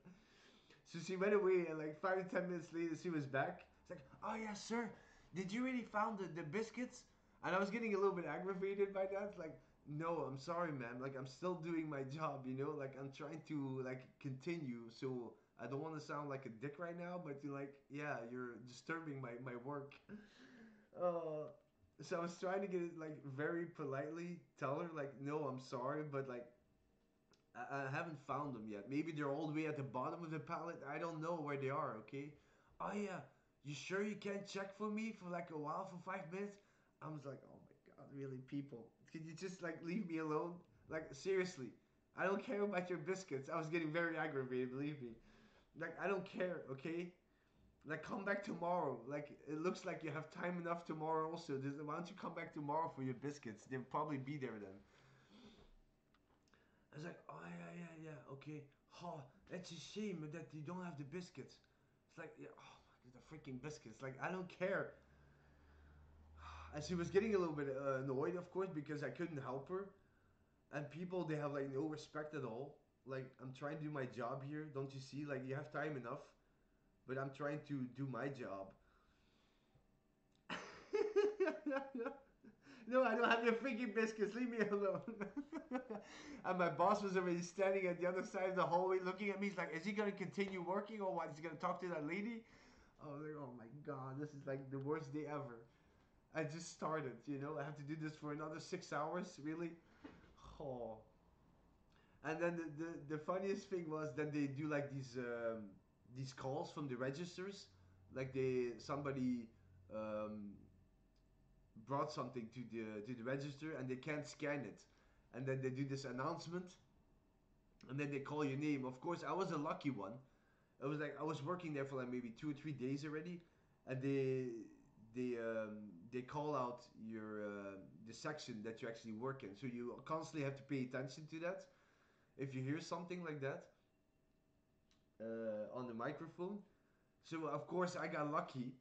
so she went away, and like 5 to 10 minutes later, she was back. It's like, oh yeah, sir, did you really found the biscuits? And I was getting a little bit aggravated by that. Like, no, I'm sorry, man. Like, I'm still doing my job. Like I'm trying to like continue. So I don't want to sound like a dick right now, but you're like, yeah, you're disturbing my work. Uh, so I was trying to get it like very politely, tell her like, no, I'm sorry, but like I haven't found them yet. Maybe they're all the way at the bottom of the pallet. I don't know where they are, okay? Oh yeah, you sure you can't check for me for like a while, for 5 minutes? I was like, oh my god, really, people? Can you just like leave me alone? Like, seriously, I don't care about your biscuits. I was getting very aggravated, believe me. Like, I don't care, okay? Like, come back tomorrow. Like, it looks like you have time enough tomorrow also. Why don't you come back tomorrow for your biscuits? They'll probably be there then. I was like, oh yeah, yeah, yeah, okay. Oh, it's a shame that you don't have the biscuits. It's like, yeah, oh, the freaking biscuits. Like, I don't care. And she was getting a little bit annoyed, of course, because I couldn't help her. And people, they have like no respect at all. Like, I'm trying to do my job here. Don't you see? Like, you have time enough, but I'm trying to do my job. No, I don't have your freaking biscuits. Leave me alone. And my boss was already standing at the other side of the hallway looking at me. He's like, is he going to continue working or what? Is he going to talk to that lady? I was like, oh my god, this is like the worst day ever. I just started, you know. I have to do this for another 6 hours, really. Oh. And then the funniest thing was that they do like these calls from the registers, like somebody um, brought something to the register and they can't scan it, and then they do this announcement, and then they call your name. Of course, I was a lucky one. It was like I was working there for like maybe 2 or 3 days already, and they call out your the section that you actually work in. So you constantly have to pay attention to that. If you hear something like that on the microphone, so of course I got lucky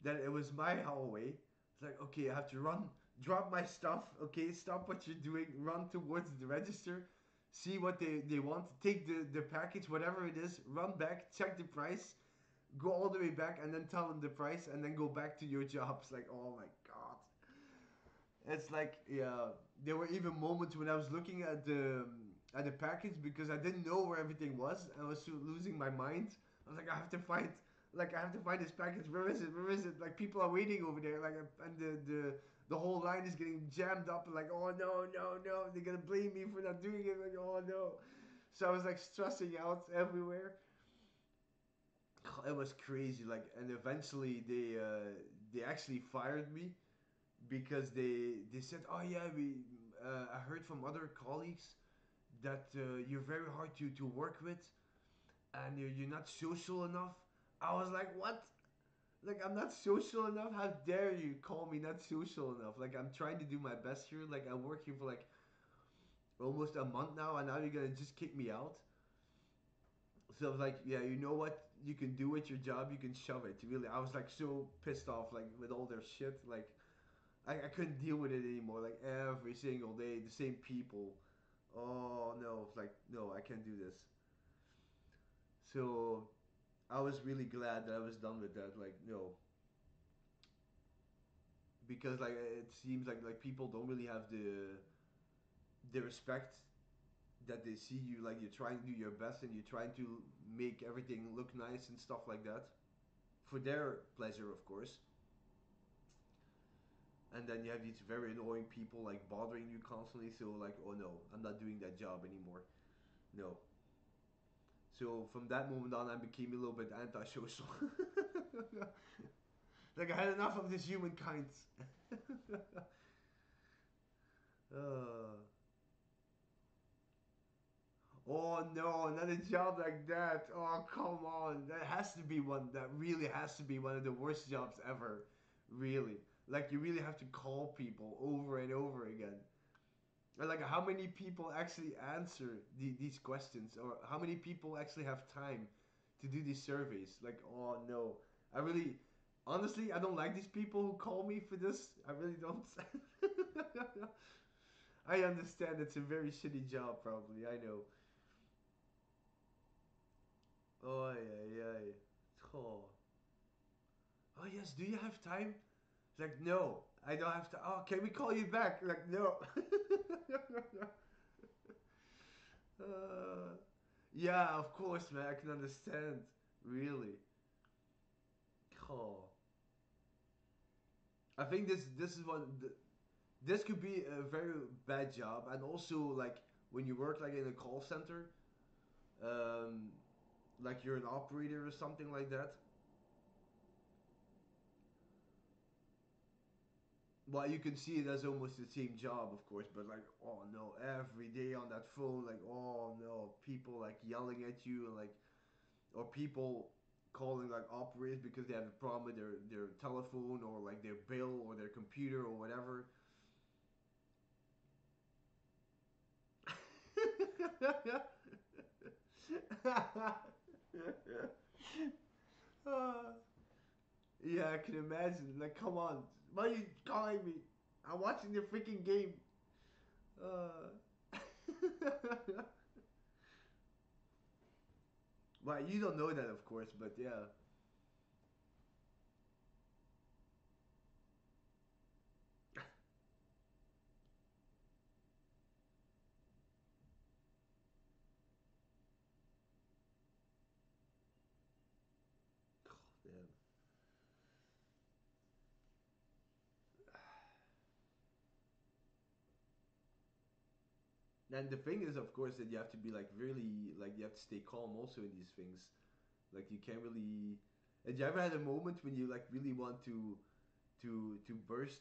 that it was my hallway. It's like, okay, I have to run, drop my stuff. Okay, stop what you're doing, run towards the register, see what they want, take the package, whatever it is, run back, check the price, go all the way back, and then tell them the price, and then go back to your job. It's like, oh my god. It's like, yeah, there were even moments when I was looking at the package because I didn't know where everything was. I was losing my mind. I was like, I have to find this package. Where is it? Where is it? Like people are waiting over there. Like, and the whole line is getting jammed up. And like, oh no, no, no, they're gonna blame me for not doing it. Like, oh no. So I was like stressing out everywhere. It was crazy. Like, and eventually they actually fired me because they said, "Oh yeah, we I heard from other colleagues that you're very hard to work with, and you're not social enough." I was like, "What? Like I'm not social enough? How dare you call me not social enough? Like I'm trying to do my best here. Like I work here for like almost a month now, and now you're gonna just kick me out." So I was like, "Yeah, you know what? You can do with your job. You can shove it." Really, I was like so pissed off, like with all their shit, like. I couldn't deal with it anymore. Like every single day, the same people. Oh no, it's like no, I can't do this. So I was really glad that I was done with that. Like no, because like it seems like people don't really have the respect that they see you. Like you're trying to do your best and you're trying to make everything look nice and stuff like that for their pleasure, of course. And then you have these very annoying people like bothering you constantly. So like, oh no, I'm not doing that job anymore. No. So from that moment on, I became a little bit antisocial. Like I had enough of this humankind. uh, oh no, another job like that. Oh come on, that has to be one. That really has to be one of the worst jobs ever. Really, like you really have to call people over and over again. And like how many people actually answer these questions, or how many people actually have time to do these surveys? Like, oh no, I really, honestly, I don't like these people who call me for this. I really don't. I understand it's a very shitty job, probably. I know. Oh yeah, yeah. Oh, oh yes. Do you have time? Like, no, I don't have to. Oh, can we call you back? Like, no. uh, yeah, of course, man. I can understand. Really. Oh, I think this is this could be a very bad job, and also like when you work like in a call center, um, like you're an operator or something like that. Well, you can see it as almost the same job, of course, but like, oh no, every day on that phone, like, oh no, people like yelling at you and like, or people calling like operators because they have a problem with their telephone or like their bill or their computer or whatever. Uh, yeah, I can imagine. Like, come on, why are you calling me? I'm watching the freaking game. Uh, well, you don't know that, of course, but yeah. Yeah. And the thing is, of course, that you have to be like really like you have to stay calm also in these things. Like you can't really. And you ever had a moment when you like really want to burst?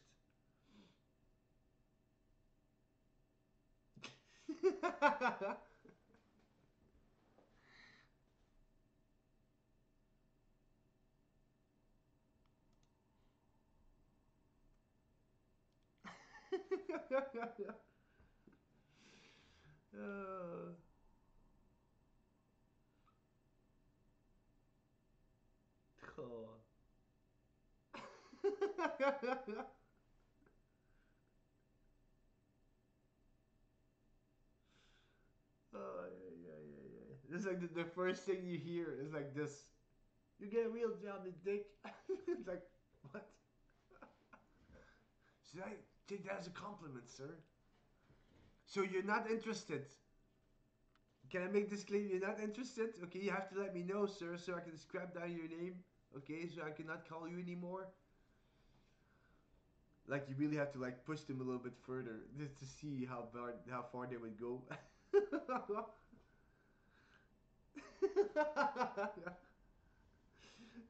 uh, oh. Oh, yeah, yeah, yeah, yeah. It's like the first thing you hear is like this. You get a real job, you dick. It's like, what? Should I take that as a compliment, sir? So you're not interested? Can I make this claim? You're not interested? Okay, you have to let me know, sir, so I can scrap down your name. Okay, so I cannot call you anymore. Like you really have to like push them a little bit further just to see how far they would go.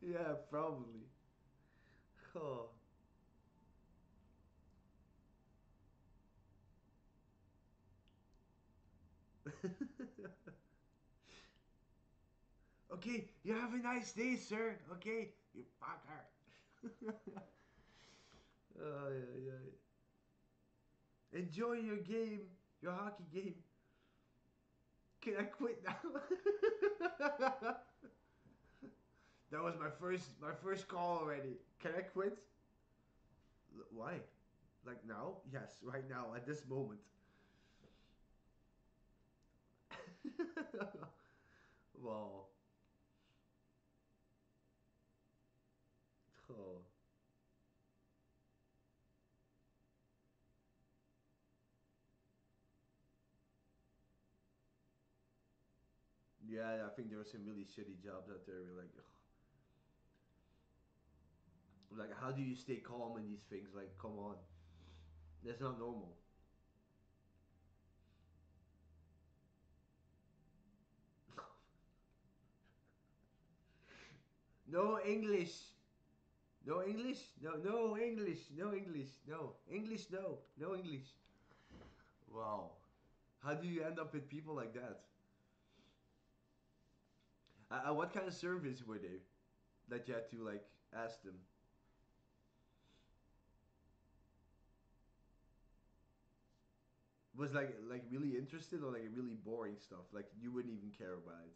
Yeah, probably. Oh. Okay, you have a nice day, sir. Okay, you fucker. Oh, yeah, yeah. Enjoy your game, your hockey game. Can I quit now? That was my first call already. Can I quit? Why? Like now? Yes, right now at this moment. Wow. Oh. Yeah, I think there were some really shitty jobs out there. We're like, ugh. Like, how do you stay calm in these things? Like, come on, that's not normal. No English. No English. No English. No English. No English. No English. Wow. How do you end up with people like that? What kind of surveys were they that you had to like ask them? Was like really interested or like really boring stuff? Like you wouldn't even care about it.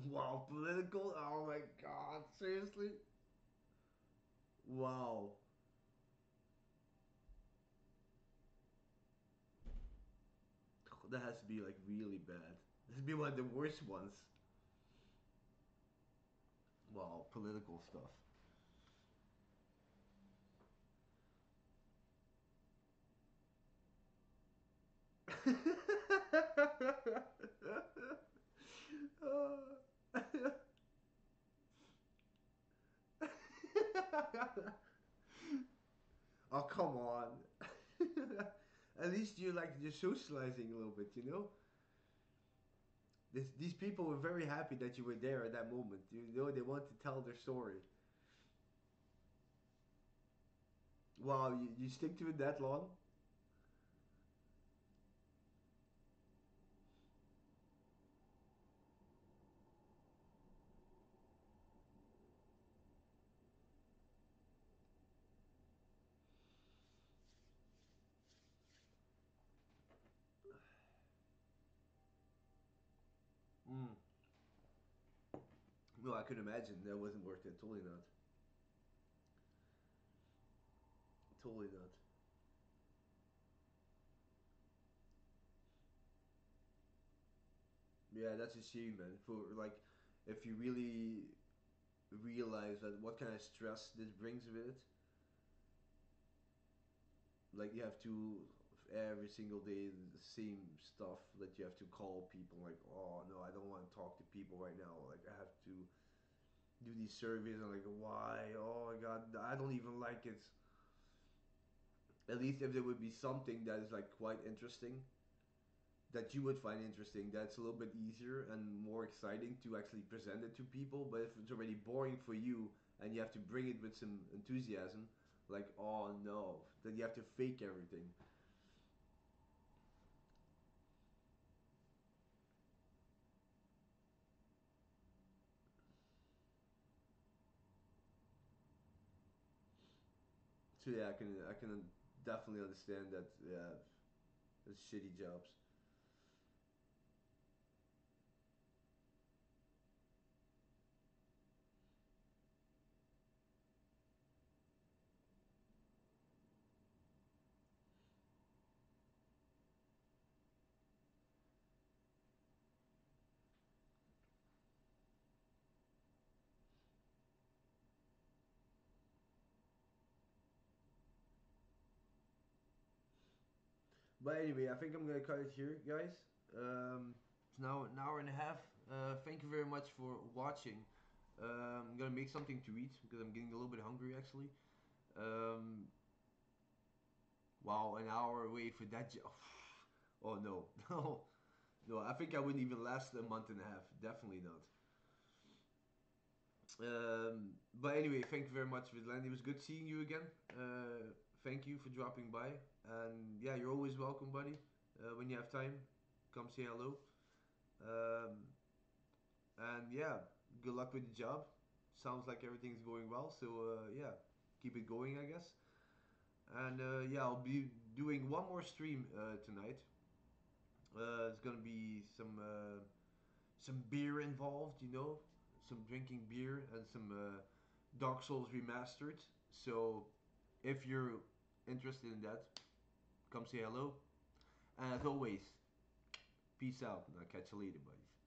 Wow, political. Oh my god, seriously? Wow. That has to be like really bad. This would be one of the worst ones. Wow, political stuff. Oh, come on. At least you're socializing a little bit, you know. These people were very happy that you were there at that moment. You know, they want to tell their story. Wow, you stick to it that long? Mm. No, I could imagine that wasn't worth it. Totally not. Totally not. Yeah, that's a shame, man. For like, if you really realize that what kind of stress this brings with it, like you have to every single day the same stuff that you have to call people like, oh no, I don't want to talk to people right now. Like I have to do these surveys and like why? Oh my god, I don't even like it. At least if there would be something that is like quite interesting that you would find interesting, that's a little bit easier and more exciting to actually present it to people. But if it's already boring for you and you have to bring it with some enthusiasm, like oh no, then you have to fake everything. So yeah, I can definitely understand that. Yeah, it's shitty jobs. But anyway, I think I'm gonna cut it here, guys. It's now an hour and a half. Thank you very much for watching. I'm gonna make something to eat because I'm getting a little bit hungry actually. Um, wow, an hour away for that job. Oh no, no, no. I think I wouldn't even last a month and a half. Definitely not. But anyway, thank you very much, Vidland. It was good seeing you again. Thank you for dropping by. And yeah, you're always welcome, buddy. When you have time, come say hello. Um, and yeah, good luck with the job. Sounds like everything's going well. So yeah, keep it going, I guess. And yeah, I'll be doing one more stream tonight. It's gonna be some beer involved, you know, some drinking beer and some Dark Souls remastered. So if you're interested in that, come say hello. And as always, peace out, and I'll catch you later, buddies.